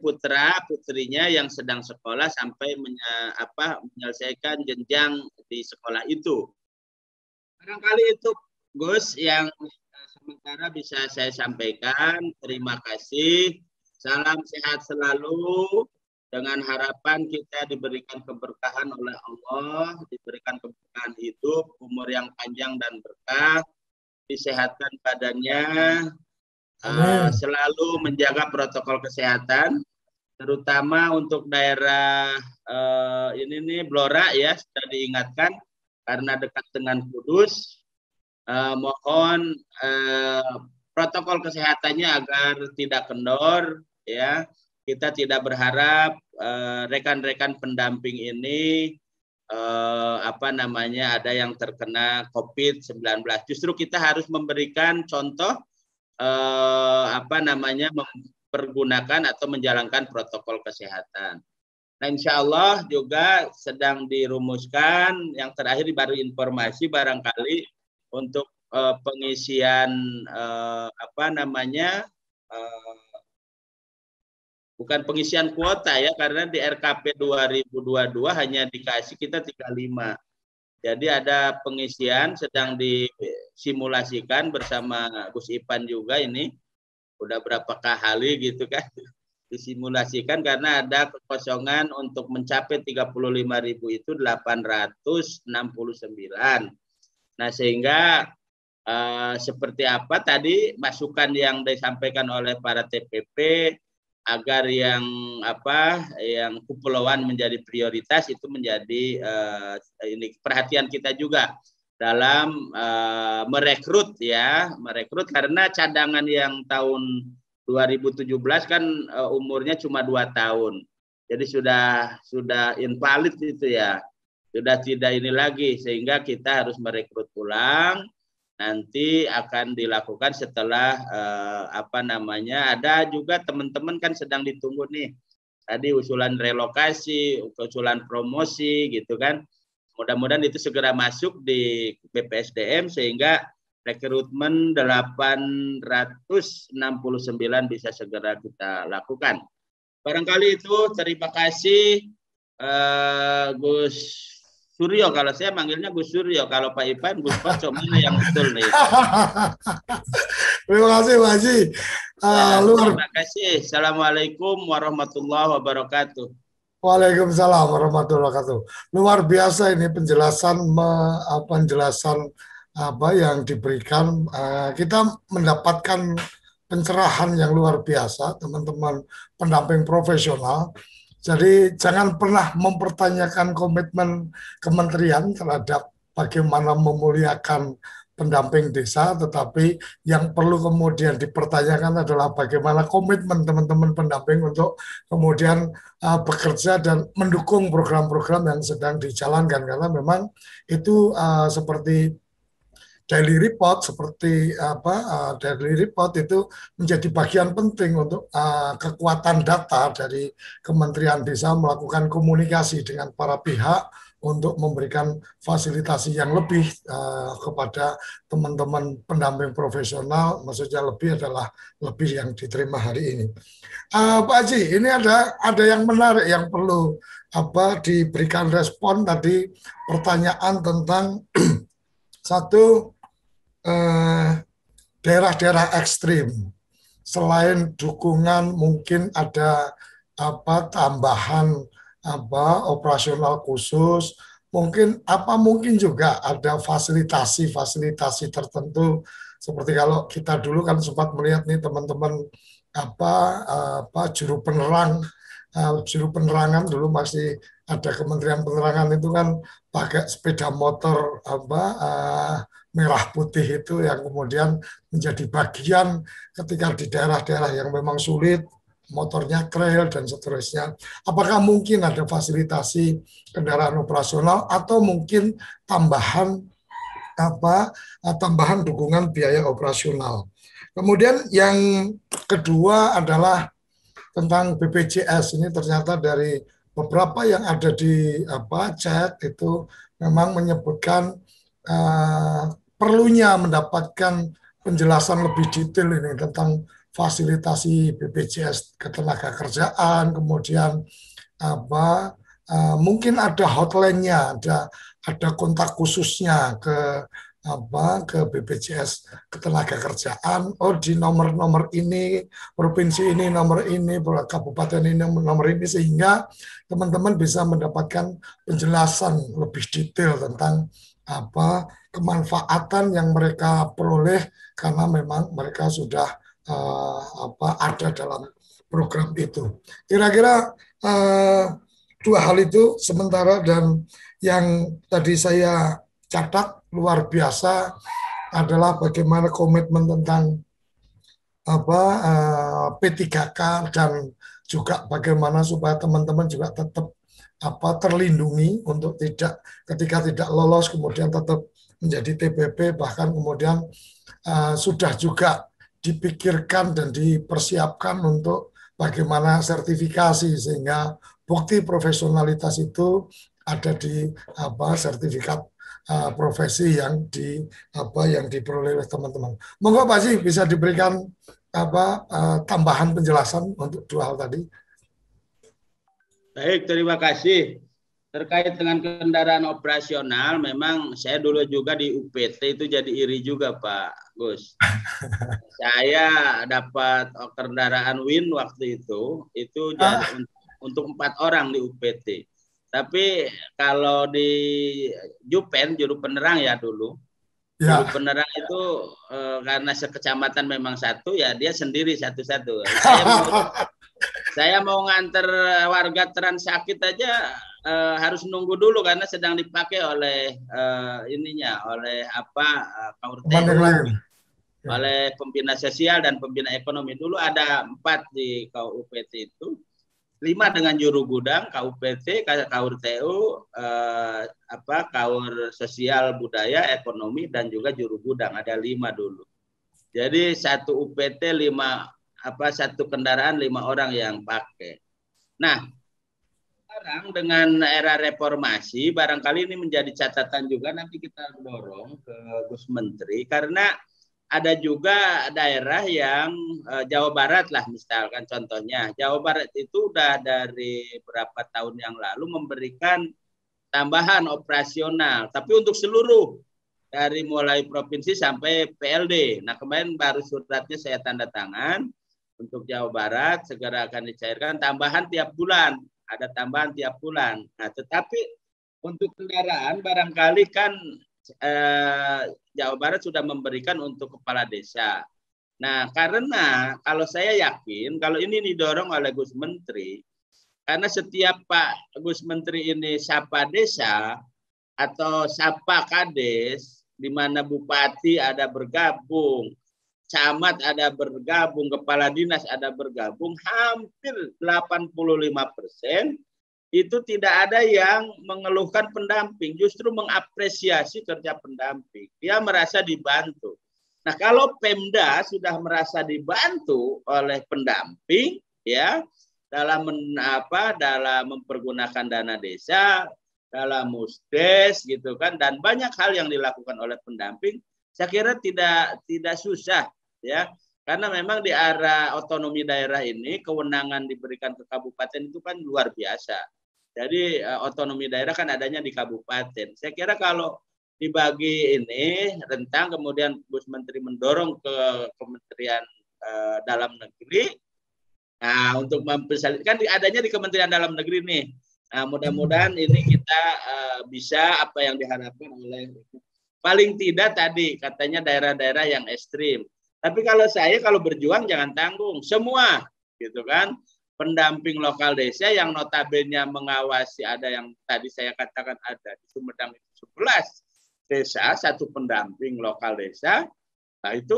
putra putrinya yang sedang sekolah sampai menyelesaikan jenjang di sekolah itu. Barangkali itu Gus yang sementara bisa saya sampaikan. Terima kasih. Salam sehat selalu. Dengan harapan kita diberikan keberkahan oleh Allah, diberikan keberkahan hidup, umur yang panjang dan berkah, disehatkan badannya, selalu menjaga protokol kesehatan, terutama untuk daerah Blora ya, sudah diingatkan karena dekat dengan Kudus. Mohon protokol kesehatannya agar tidak kendor, ya. Kita tidak berharap rekan-rekan pendamping ini ada yang terkena COVID-19. Justru kita harus memberikan contoh mempergunakan atau menjalankan protokol kesehatan. Nah, insya Allah juga sedang dirumuskan, yang terakhir baru informasi barangkali untuk pengisian bukan pengisian kuota ya, karena di RKP 2022 hanya dikasih kita 35. Jadi ada pengisian sedang disimulasikan bersama Gus Ipan juga, ini udah berapa kali gitu kan disimulasikan, karena ada kekosongan untuk mencapai 35.000 itu 869. Nah, sehingga seperti apa tadi masukan yang disampaikan oleh para TPP agar yang kepulauan menjadi prioritas, itu menjadi ini perhatian kita juga dalam merekrut karena cadangan yang tahun 2017 kan umurnya cuma 2 tahun. Jadi sudah invalid itu ya. Sudah tidak ini lagi, sehingga kita harus merekrut ulang. Nanti akan dilakukan setelah ada juga teman-teman kan sedang ditunggu nih. Tadi usulan relokasi, usulan promosi gitu kan. Mudah-mudahan itu segera masuk di BPSDM sehingga rekrutmen 869 bisa segera kita lakukan. Barangkali itu, terima kasih Gus Suryo. Kalau saya manggilnya Gus Suryo, kalau Pak Ipan Gus Paco, mana yang betul nih? Terima kasih Pak Haji. Terima kasih. Assalamualaikum warahmatullahi wabarakatuh. Waalaikumsalam warahmatullahi wabarakatuh. Luar biasa ini penjelasan yang diberikan. Kita mendapatkan pencerahan yang luar biasa, teman-teman pendamping profesional. Jadi jangan pernah mempertanyakan komitmen kementerian terhadap bagaimana memuliakan pendamping desa, tetapi yang perlu kemudian dipertanyakan adalah bagaimana komitmen teman-teman pendamping untuk kemudian bekerja dan mendukung program-program yang sedang dijalankan, karena memang itu seperti daily report itu menjadi bagian penting untuk kekuatan data dari Kementerian Desa melakukan komunikasi dengan para pihak untuk memberikan fasilitasi yang lebih kepada teman-teman pendamping profesional. Maksudnya lebih adalah lebih yang diterima hari ini. Pak Haji, ini ada yang menarik yang perlu diberikan respon tadi, pertanyaan tentang satu, daerah-daerah ekstrim. Selain dukungan, mungkin ada tambahan operasional khusus, mungkin juga ada fasilitasi tertentu, seperti kalau kita dulu kan sempat melihat nih teman-teman juru penerangan dulu masih ada Kementerian Penerangan itu kan pakai sepeda motor merah putih itu yang kemudian menjadi bagian ketika di daerah-daerah yang memang sulit, motornya trail dan seterusnya. Apakah mungkin ada fasilitasi kendaraan operasional atau mungkin tambahan dukungan biaya operasional? Kemudian yang kedua adalah tentang BPJS. Ini ternyata dari beberapa yang ada di chat itu memang menyebutkan perlunya mendapatkan penjelasan lebih detail ini tentang fasilitasi BPJS ketenagakerjaan, kemudian mungkin ada hotline-nya, ada kontak khususnya ke BPJS ketenagakerjaan. Oh, di nomor ini, provinsi ini nomor ini, kabupaten ini nomor ini, sehingga teman-teman bisa mendapatkan penjelasan lebih detail tentang kemanfaatan yang mereka peroleh karena memang mereka sudah ada dalam program itu. Kira-kira dua hal itu sementara, dan yang tadi saya catat luar biasa adalah bagaimana komitmen tentang P3K dan juga bagaimana supaya teman-teman juga tetap terlindungi untuk ketika tidak lolos kemudian tetap menjadi TPP, bahkan kemudian sudah juga dipikirkan dan dipersiapkan untuk bagaimana sertifikasi sehingga bukti profesionalitas itu ada di sertifikat profesi yang diperoleh oleh teman-teman. Monggo Pak Haji bisa diberikan tambahan penjelasan untuk dua hal tadi. Baik, terima kasih. Terkait dengan kendaraan operasional, memang saya dulu juga di UPT itu jadi iri juga Pak Gus. Saya dapat kendaraan WIN waktu itu jadi untuk 4 orang di UPT. Tapi kalau di Jupen, juru penerang ya dulu, juru penerang itu karena sekecamatan memang satu, ya dia sendiri satu-satu. Saya mau nganter warga Transsakit aja harus nunggu dulu karena sedang dipakai oleh oleh oleh pembina sosial dan pembina ekonomi. Dulu ada 4 di KUPT itu, 5 dengan juru gudang, KUPT, KAUR TU, KAUR sosial budaya, ekonomi, dan juga juru gudang. Ada 5 dulu. Jadi satu UPT 1 kendaraan 5 orang yang pakai. Nah, sekarang dengan era reformasi, barangkali ini menjadi catatan juga nanti kita dorong ke Gus Menteri, karena ada juga daerah yang Jawa Barat lah misalkan contohnya. Jawa Barat itu udah dari berapa tahun yang lalu memberikan tambahan operasional, tapi untuk seluruh dari mulai provinsi sampai PLD. Nah, kemarin baru suratnya saya tanda tangan untuk Jawa Barat, segera akan dicairkan tambahan tiap bulan. Ada tambahan tiap bulan. Nah, tetapi untuk kendaraan barangkali kan Jawa Barat sudah memberikan untuk kepala desa. Nah, karena kalau saya yakin kalau ini didorong oleh Gus Menteri, karena setiap Pak Gus Menteri ini sapa desa atau sapa kades, di mana bupati ada bergabung, camat ada bergabung, kepala dinas ada bergabung, hampir 85% itu tidak ada yang mengeluhkan pendamping, justru mengapresiasi kerja pendamping. Dia merasa dibantu. Nah, kalau Pemda sudah merasa dibantu oleh pendamping, ya, dalam mempergunakan dana desa, dalam musdes, gitu kan, dan banyak hal yang dilakukan oleh pendamping, saya kira tidak susah, ya, karena memang di arah otonomi daerah ini kewenangan diberikan ke kabupaten itu kan luar biasa. Jadi otonomi daerah kan adanya di kabupaten. Saya kira kalau dibagi ini rentang, kemudian Gus Menteri mendorong ke Kementerian Dalam Negeri, nah untuk mempersalitkan adanya di Kementerian Dalam Negeri nih. Nah, mudah-mudahan ini kita bisa apa yang diharapkan oleh, paling tidak tadi katanya daerah-daerah yang ekstrim. Tapi kalau berjuang jangan tanggung semua, gitu kan. Pendamping lokal desa yang notabene mengawasi, ada yang tadi saya katakan ada di Sumedang 11 desa, 1 pendamping lokal desa. Nah, itu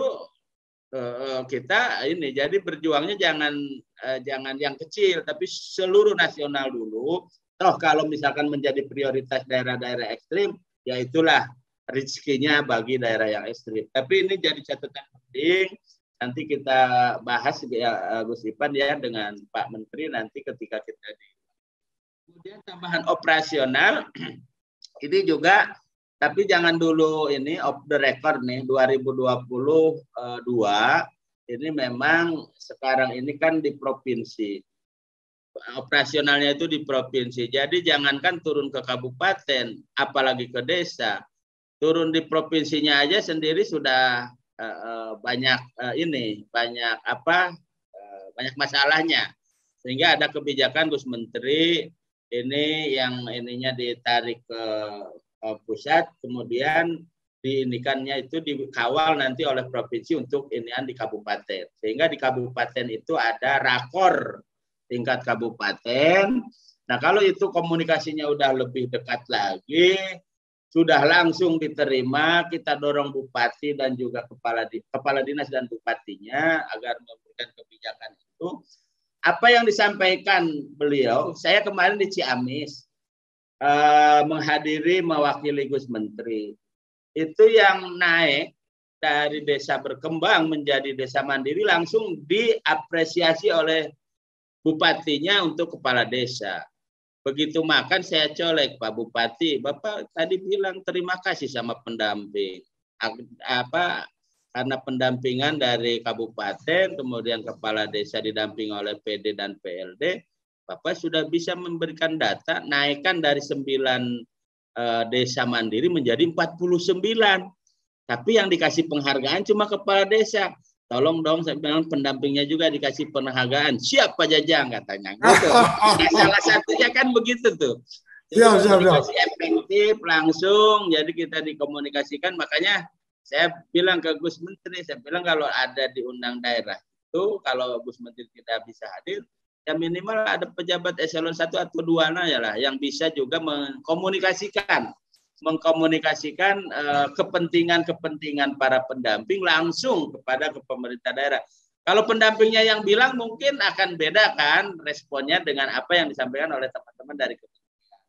kita ini jadi berjuangnya jangan yang kecil, tapi seluruh nasional dulu. Toh kalau misalkan menjadi prioritas daerah-daerah ekstrim, ya itulah rezekinya bagi daerah yang ekstrim. Tapi ini jadi catatan penting. Nanti kita bahas ya Gus Ipan ya dengan Pak Menteri nanti ketika kita kemudian tambahan operasional ini juga, tapi jangan dulu ini off the record nih, 2022 ini memang sekarang ini kan di provinsi, operasionalnya itu di provinsi, jadi jangankan turun ke kabupaten apalagi ke desa, turun di provinsinya aja sendiri sudah banyak masalahnya, sehingga ada kebijakan Gus Menteri ini yang ininya ditarik ke pusat, kemudian diinikannya itu dikawal nanti oleh provinsi untuk inian di kabupaten, sehingga di kabupaten itu ada rakor tingkat kabupaten. Nah, kalau itu komunikasinya udah lebih dekat lagi, sudah langsung diterima. Kita dorong bupati dan juga kepala dinas dan bupatinya agar memberikan kebijakan itu. Apa yang disampaikan beliau, saya kemarin di Ciamis menghadiri mewakili Gus Menteri. Itu yang naik dari desa berkembang menjadi desa mandiri langsung diapresiasi oleh bupatinya untuk kepala desa. Begitu makan saya colek, Pak Bupati, Bapak tadi bilang terima kasih sama pendamping. Karena pendampingan dari kabupaten, kemudian kepala desa didampingi oleh PD dan PLD, Bapak sudah bisa memberikan data, naikkan dari 9 desa mandiri menjadi 49. Tapi yang dikasih penghargaan cuma kepala desa. Tolong dong, saya bilang pendampingnya juga dikasih penghargaan. Siap Pak Jajang katanya. Gitu. Nah, salah satunya kan begitu tuh. Jadi komunikasi efektif langsung, jadi kita dikomunikasikan. Makanya saya bilang ke Gus Menteri, saya bilang kalau ada diundang daerah itu, kalau Gus Menteri tidak bisa hadir, ya minimal ada pejabat eselon 1 atau 2 lah yang bisa juga mengkomunikasikan kepentingan para pendamping langsung kepada pemerintah daerah. Kalau pendampingnya yang bilang mungkin akan beda kan responnya dengan apa yang disampaikan oleh teman-teman dari kementerian.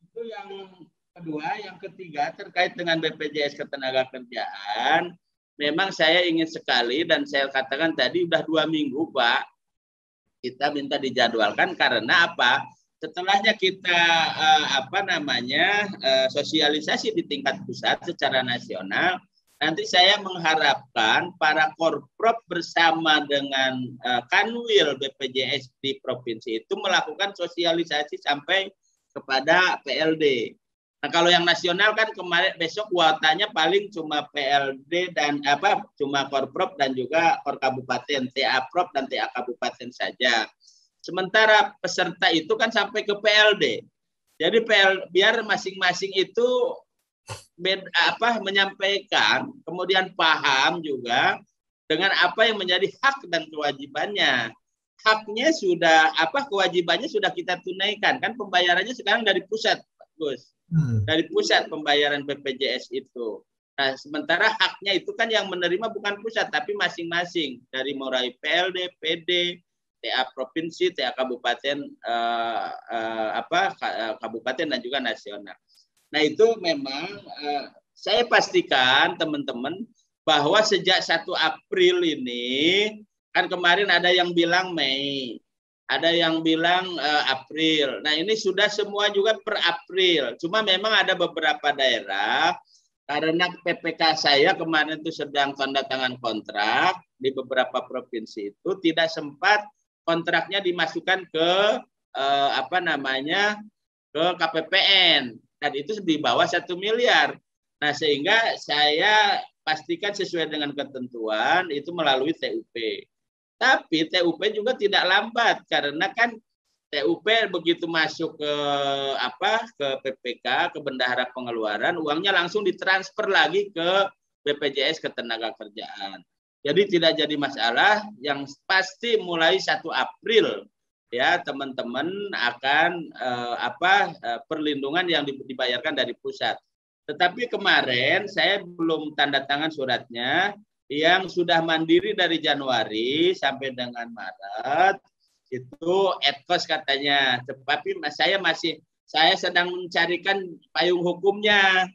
Itu yang kedua. Yang ketiga terkait dengan BPJS Ketenagakerjaan, memang saya ingin sekali dan saya katakan tadi udah 2 minggu Pak, kita minta dijadwalkan karena apa? Setelahnya kita sosialisasi di tingkat pusat secara nasional, nanti saya mengharapkan para korprop bersama dengan Kanwil BPJS di provinsi itu melakukan sosialisasi sampai kepada PLD. Nah, kalau yang nasional kan kemarin besok kuotanya paling cuma PLD dan cuma korprop dan juga kor kabupaten, TA prop dan TA kabupaten saja. Sementara peserta itu kan sampai ke PLD. Jadi biar masing-masing itu menyampaikan, kemudian paham juga dengan apa yang menjadi hak dan kewajibannya. Haknya sudah kewajibannya sudah kita tunaikan, kan pembayarannya sekarang dari pusat, Pak Gus. Dari pusat pembayaran BPJS itu. Nah, sementara haknya itu kan yang menerima bukan pusat tapi masing-masing dari mulai PLD, PD, TA provinsi, TA kabupaten, kabupaten dan juga nasional. Nah itu memang saya pastikan teman-teman bahwa sejak 1 April ini kan kemarin ada yang bilang Mei, ada yang bilang April. Nah ini sudah semua juga per April. Cuma memang ada beberapa daerah karena PPK saya kemarin itu sedang tanda tangan kontrak di beberapa provinsi itu tidak sempat kontraknya dimasukkan ke ke KPPN dan itu di bawah 1 miliar. Nah sehingga saya pastikan sesuai dengan ketentuan itu melalui TUP. Tapi TUP juga tidak lambat karena kan TUP begitu masuk ke PPK, ke bendahara pengeluaran, uangnya langsung ditransfer lagi ke BPJS Ketenagakerjaan. Jadi tidak jadi masalah, yang pasti mulai 1 April ya teman-teman akan perlindungan yang dibayarkan dari pusat. Tetapi kemarin saya belum tanda tangan suratnya, yang sudah mandiri dari Januari sampai dengan Maret itu @kos katanya. Tapi saya sedang mencarikan payung hukumnya.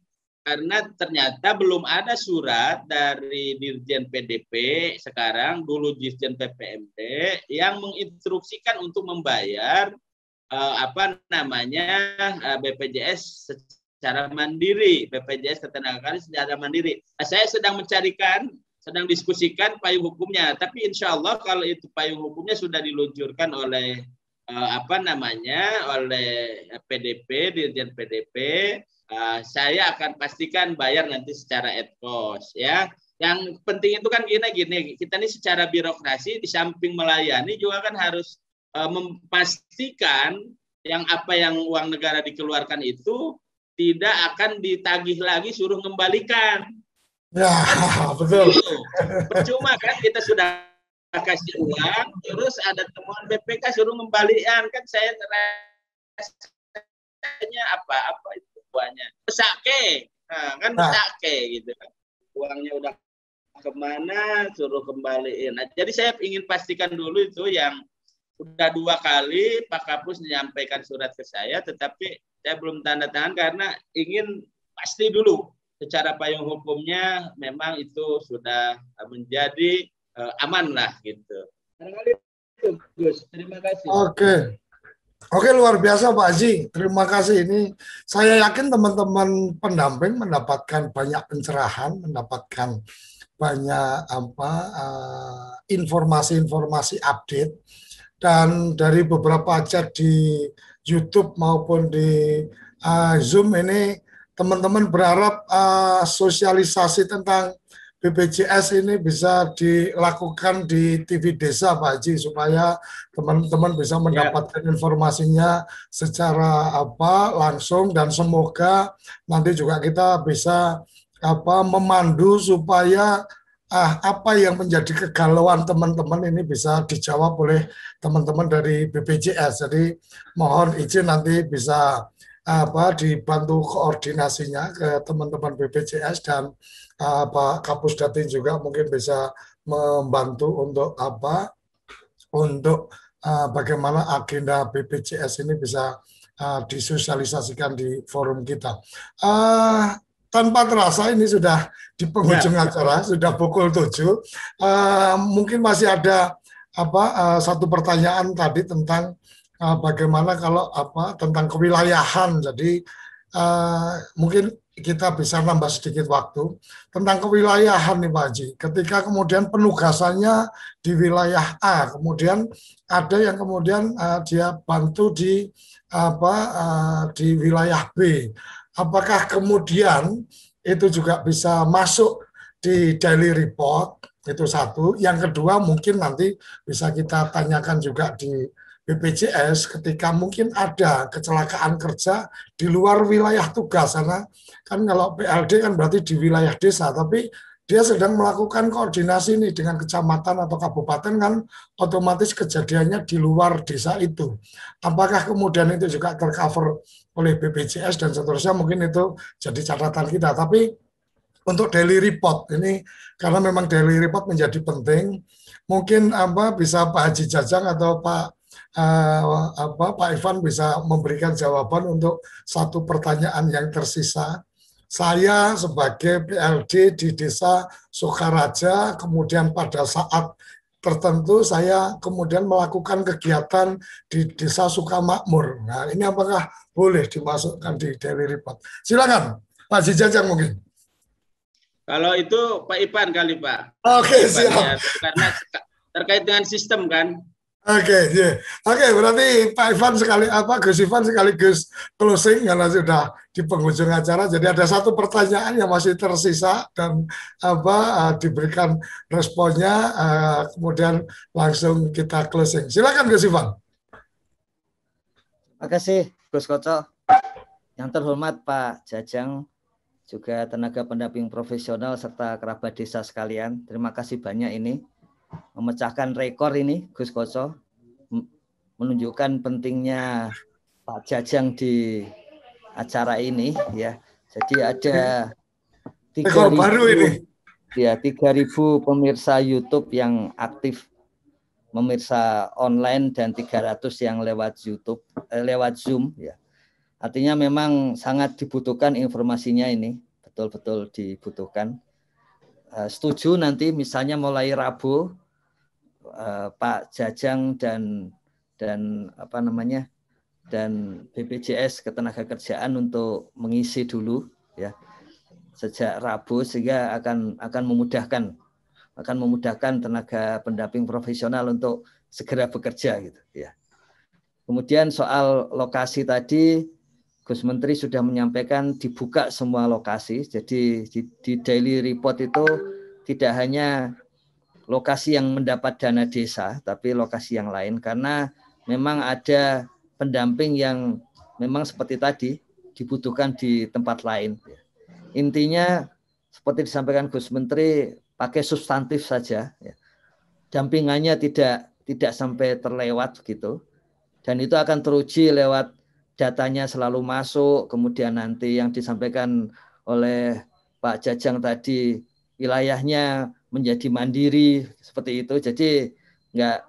Karena ternyata belum ada surat dari Dirjen PDP sekarang, dulu Dirjen PPMD, yang menginstruksikan untuk membayar BPJS secara mandiri, BPJS Ketenagakerjaan secara mandiri. Nah, saya sedang sedang diskusikan payung hukumnya. Tapi insya Allah kalau itu payung hukumnya sudah diluncurkan oleh oleh PDP, Dirjen PDP. Saya akan pastikan bayar nanti secara @kos ya. Yang penting itu kan gini, kita ini secara birokrasi di samping melayani juga kan harus memastikan yang uang negara dikeluarkan itu tidak akan ditagih lagi suruh mengembalikan. Ya, betul. Cuma kan kita sudah kasih uang, terus ada temuan BPK suruh mengembalikan, kan saya rasanya apa itu. uangnya. Besake, kan besake gitu kan. Uangnya udah kemana, suruh kembaliin. Nah, jadi saya ingin pastikan dulu itu yang udah 2 kali Pak Kapus menyampaikan surat ke saya, tetapi saya belum tanda tangan karena ingin pasti dulu secara payung hukumnya memang itu sudah menjadi aman lah gitu. Barangkali itu, Gus. Terima kasih. Oke, luar biasa Pak Haji. Terima kasih. Ini saya yakin teman-teman pendamping mendapatkan banyak pencerahan, mendapatkan banyak informasi-informasi update, dan dari beberapa chat di YouTube maupun di Zoom ini teman-teman berharap sosialisasi tentang BPJS ini bisa dilakukan di TV Desa Pak Haji, supaya teman-teman bisa mendapatkan informasinya secara langsung, dan semoga nanti juga kita bisa memandu supaya apa yang menjadi kegalauan teman-teman ini bisa dijawab oleh teman-teman dari BPJS. Jadi mohon izin nanti bisa dibantu koordinasinya ke teman-teman BPJS, dan Pak Kapus Datin juga mungkin bisa membantu untuk bagaimana agenda BPJS ini bisa disosialisasikan di forum kita. Tanpa terasa ini sudah di penghujung acara, sudah pukul 7. Mungkin masih ada satu pertanyaan tadi tentang bagaimana kalau tentang kewilayahan. Jadi mungkin kita bisa nambah sedikit waktu tentang kewilayahan nih Pak Haji. Ketika kemudian penugasannya di wilayah A, kemudian ada yang kemudian dia bantu di wilayah B. Apakah kemudian itu juga bisa masuk di daily report? Itu satu. Yang kedua, mungkin nanti bisa kita tanyakan juga di BPJS ketika mungkin ada kecelakaan kerja di luar wilayah tugas, karena kan kalau PLD kan berarti di wilayah desa, tapi dia sedang melakukan koordinasi ini dengan kecamatan atau kabupaten, kan otomatis kejadiannya di luar desa itu. Apakah kemudian itu juga tercover oleh BPJS dan seterusnya, mungkin itu jadi catatan kita. Tapi untuk daily report ini, karena memang daily report menjadi penting, mungkin bisa Pak Haji Jajang atau Pak Ivan bisa memberikan jawaban untuk satu pertanyaan yang tersisa. Saya sebagai PLD di Desa Sukaraja, kemudian pada saat tertentu saya kemudian melakukan kegiatan di Desa Sukamakmur. Nah, ini apakah boleh dimasukkan di daily report? Silakan Pak Haji Jajang mungkin. Kalau itu Pak Ipan kali Pak. Oke, siap. Ya, karena terkait dengan sistem kan. Oke, berarti Pak Ivan Gus Ivan sekaligus closing karena sudah di penghujung acara. Jadi ada satu pertanyaan yang masih tersisa dan diberikan responnya, kemudian langsung kita closing. Silakan Gus Ivan. Terima kasih Gus Koco. Yang terhormat Pak Jajang, juga tenaga pendamping profesional serta kerabat desa sekalian. Terima kasih banyak ini. Memecahkan rekor ini Gus Koco, menunjukkan pentingnya Pak Jajang di acara ini ya. Jadi ada 3.000 pemirsa YouTube yang aktif memirsa online dan 300 yang lewat YouTube, lewat Zoom ya. Artinya memang sangat dibutuhkan informasinya ini, betul-betul dibutuhkan. Setuju nanti misalnya mulai Rabu Pak Jajang dan BPJS Ketenagakerjaan untuk mengisi dulu ya sejak Rabu, sehingga akan memudahkan tenaga pendamping profesional untuk segera bekerja gitu ya. Kemudian soal lokasi tadi Gus Menteri sudah menyampaikan dibuka semua lokasi. Jadi di daily report itu tidak hanya lokasi yang mendapat dana desa, tapi lokasi yang lain, karena memang ada pendamping yang memang seperti tadi dibutuhkan di tempat lain. Intinya seperti disampaikan Gus Menteri, pakai substantif saja. Dampingannya tidak sampai terlewat gitu. Dan itu akan teruji lewat datanya selalu masuk, kemudian nanti yang disampaikan oleh Pak Jajang tadi wilayahnya menjadi mandiri seperti itu, jadi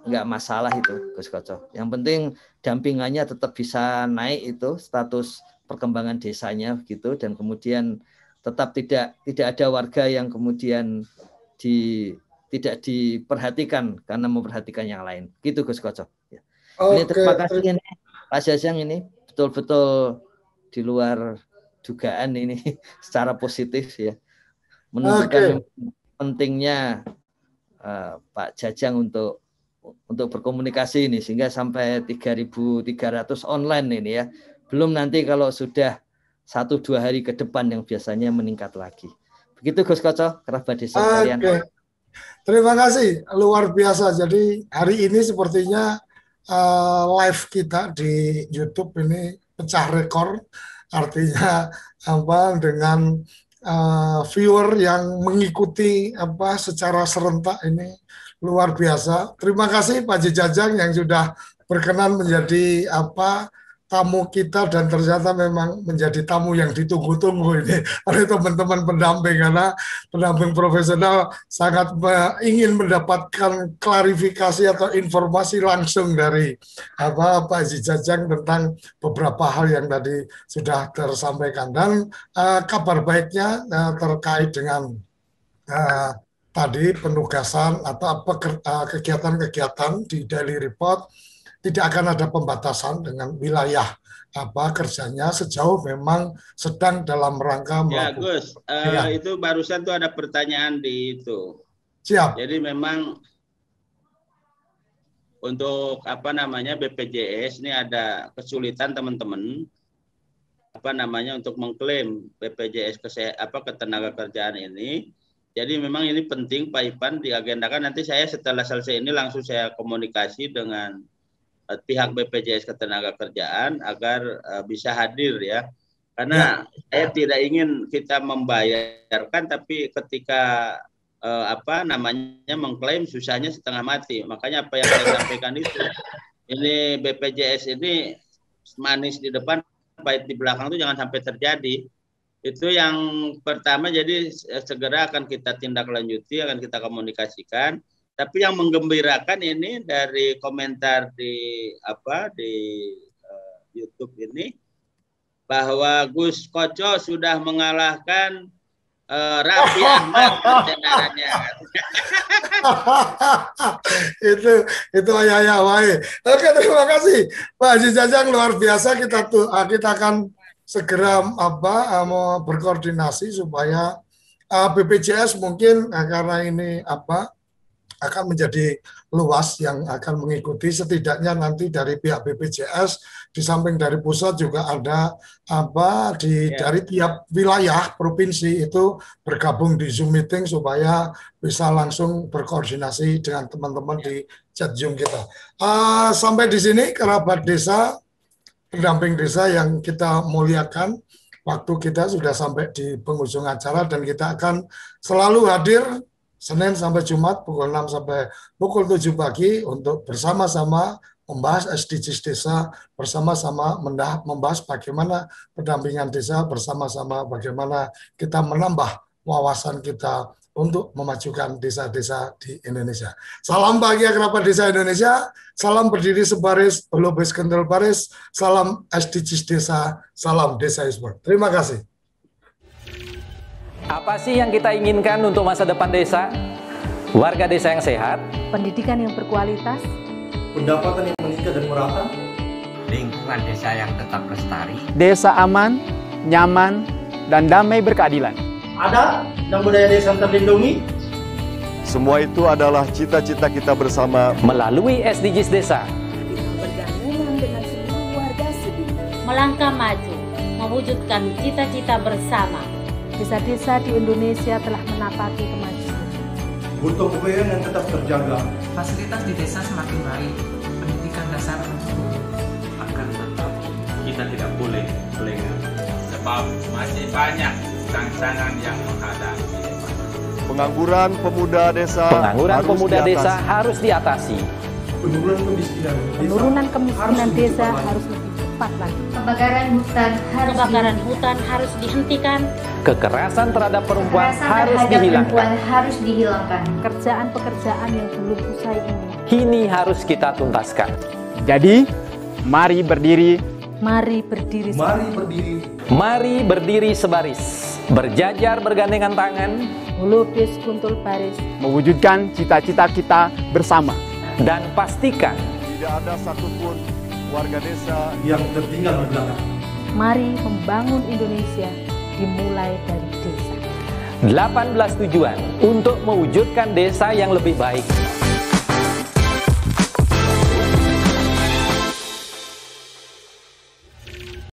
nggak masalah itu Gus Koco. Yang penting dampingannya tetap bisa naik itu status perkembangan desanya gitu, dan kemudian tetap tidak ada warga yang kemudian tidak diperhatikan karena memperhatikan yang lain gitu Gus Koco. Ya. Ini terima kasih ini Pak Jajang, ini betul-betul di luar dugaan ini secara positif ya, menunjukkan pentingnya Pak Jajang untuk berkomunikasi ini sehingga sampai 3.300 online ini ya. Belum nanti kalau sudah 1-2 hari ke depan yang biasanya meningkat lagi. Begitu Gus Koco, kerabat desa kalian. Terima kasih, luar biasa. Jadi hari ini sepertinya live kita di YouTube ini pecah rekor, artinya dengan viewer yang mengikuti secara serentak ini luar biasa. Terima kasih Pak Jajang yang sudah berkenan menjadi tamu kita, dan ternyata memang menjadi tamu yang ditunggu-tunggu ini oleh teman-teman pendamping, karena pendamping profesional sangat ingin mendapatkan klarifikasi atau informasi langsung dari Pak Jajang tentang beberapa hal yang tadi sudah tersampaikan. Dan kabar baiknya terkait dengan tadi penugasan atau kegiatan-kegiatan di Daily Report, tidak akan ada pembatasan dengan wilayah kerjanya sejauh memang sedang dalam rangka melakukan. Ya Gus, itu barusan tuh ada pertanyaan di itu. Siap. Jadi memang untuk BPJS ini ada kesulitan teman-teman untuk mengklaim BPJS ketenagakerjaan ini. Jadi memang ini penting Pak Ipan diagendakan. Nanti saya setelah selesai ini langsung saya komunikasi dengan pihak BPJS Ketenagakerjaan agar bisa hadir ya. Karena saya tidak ingin kita membayarkan tapi ketika mengklaim susahnya setengah mati. Makanya apa yang saya sampaikan itu, ini BPJS ini manis di depan, pahit di belakang itu jangan sampai terjadi. Itu yang pertama, jadi segera akan kita tindak lanjuti, akan kita komunikasikan. Tapi yang menggembirakan ini dari komentar di YouTube ini bahwa Gus Koco sudah mengalahkan Raffi Ahmad ketenarannya. itu ayah wae. Oke, terima kasih Pak Jajang, luar biasa. Kita akan segera mau berkoordinasi supaya BPJS mungkin karena ini akan menjadi luas yang akan mengikuti, setidaknya nanti dari pihak BPJS di samping dari pusat juga ada dari tiap wilayah provinsi itu bergabung di Zoom meeting supaya bisa langsung berkoordinasi dengan teman-teman di chat Zoom kita. Sampai di sini kerabat desa, pendamping desa yang kita muliakan, waktu kita sudah sampai di penghujung acara dan kita akan selalu hadir Senin sampai Jumat pukul 6 sampai pukul 7 pagi untuk bersama-sama membahas SDGs desa, bersama-sama membahas bagaimana pendampingan desa, bersama-sama bagaimana kita menambah wawasan kita untuk memajukan desa-desa di Indonesia. Salam bahagia kerabat desa Indonesia, salam berdiri sebaris, lobes kental baris, salam SDGs desa, salam desa e-sport. Terima kasih. Apa sih yang kita inginkan untuk masa depan desa? Warga desa yang sehat, pendidikan yang berkualitas, pendapatan yang meningkat dan merata, lingkungan desa yang tetap lestari, desa aman, nyaman, dan damai berkeadilan. Ada dan budaya desa terlindungi. Semua itu adalah cita-cita kita bersama melalui SDGs desa. Bergandengan dengan seluruh warga sedunia, melangkah maju, mewujudkan cita-cita bersama. Desa-desa di Indonesia telah menapaki kemajuan. Gotong royong yang tetap terjaga. Fasilitas di desa semakin baik, pendidikan dasar akan tetap kita tidak boleh lengah. Sebab masih banyak tantangan yang menghadapi. Pengangguran pemuda desa harus diatasi. Penurunan kemiskinan desa harus lebih. cepat lagi. Kebakaran hutan harus dihentikan. Kekerasan terhadap perempuan harus dihilangkan. Pekerjaan-pekerjaan yang belum usai Ini harus kita tuntaskan. Jadi, mari berdiri. Mari berdiri. Mari berdiri sebaris. Berjajar bergandengan tangan. Melukis kuntul baris. Mewujudkan cita-cita kita bersama. Dan pastikan tidak ada satupun warga desa yang tertinggal di belakang. Mari membangun Indonesia dimulai dari desa. 18 tujuan untuk mewujudkan desa yang lebih baik.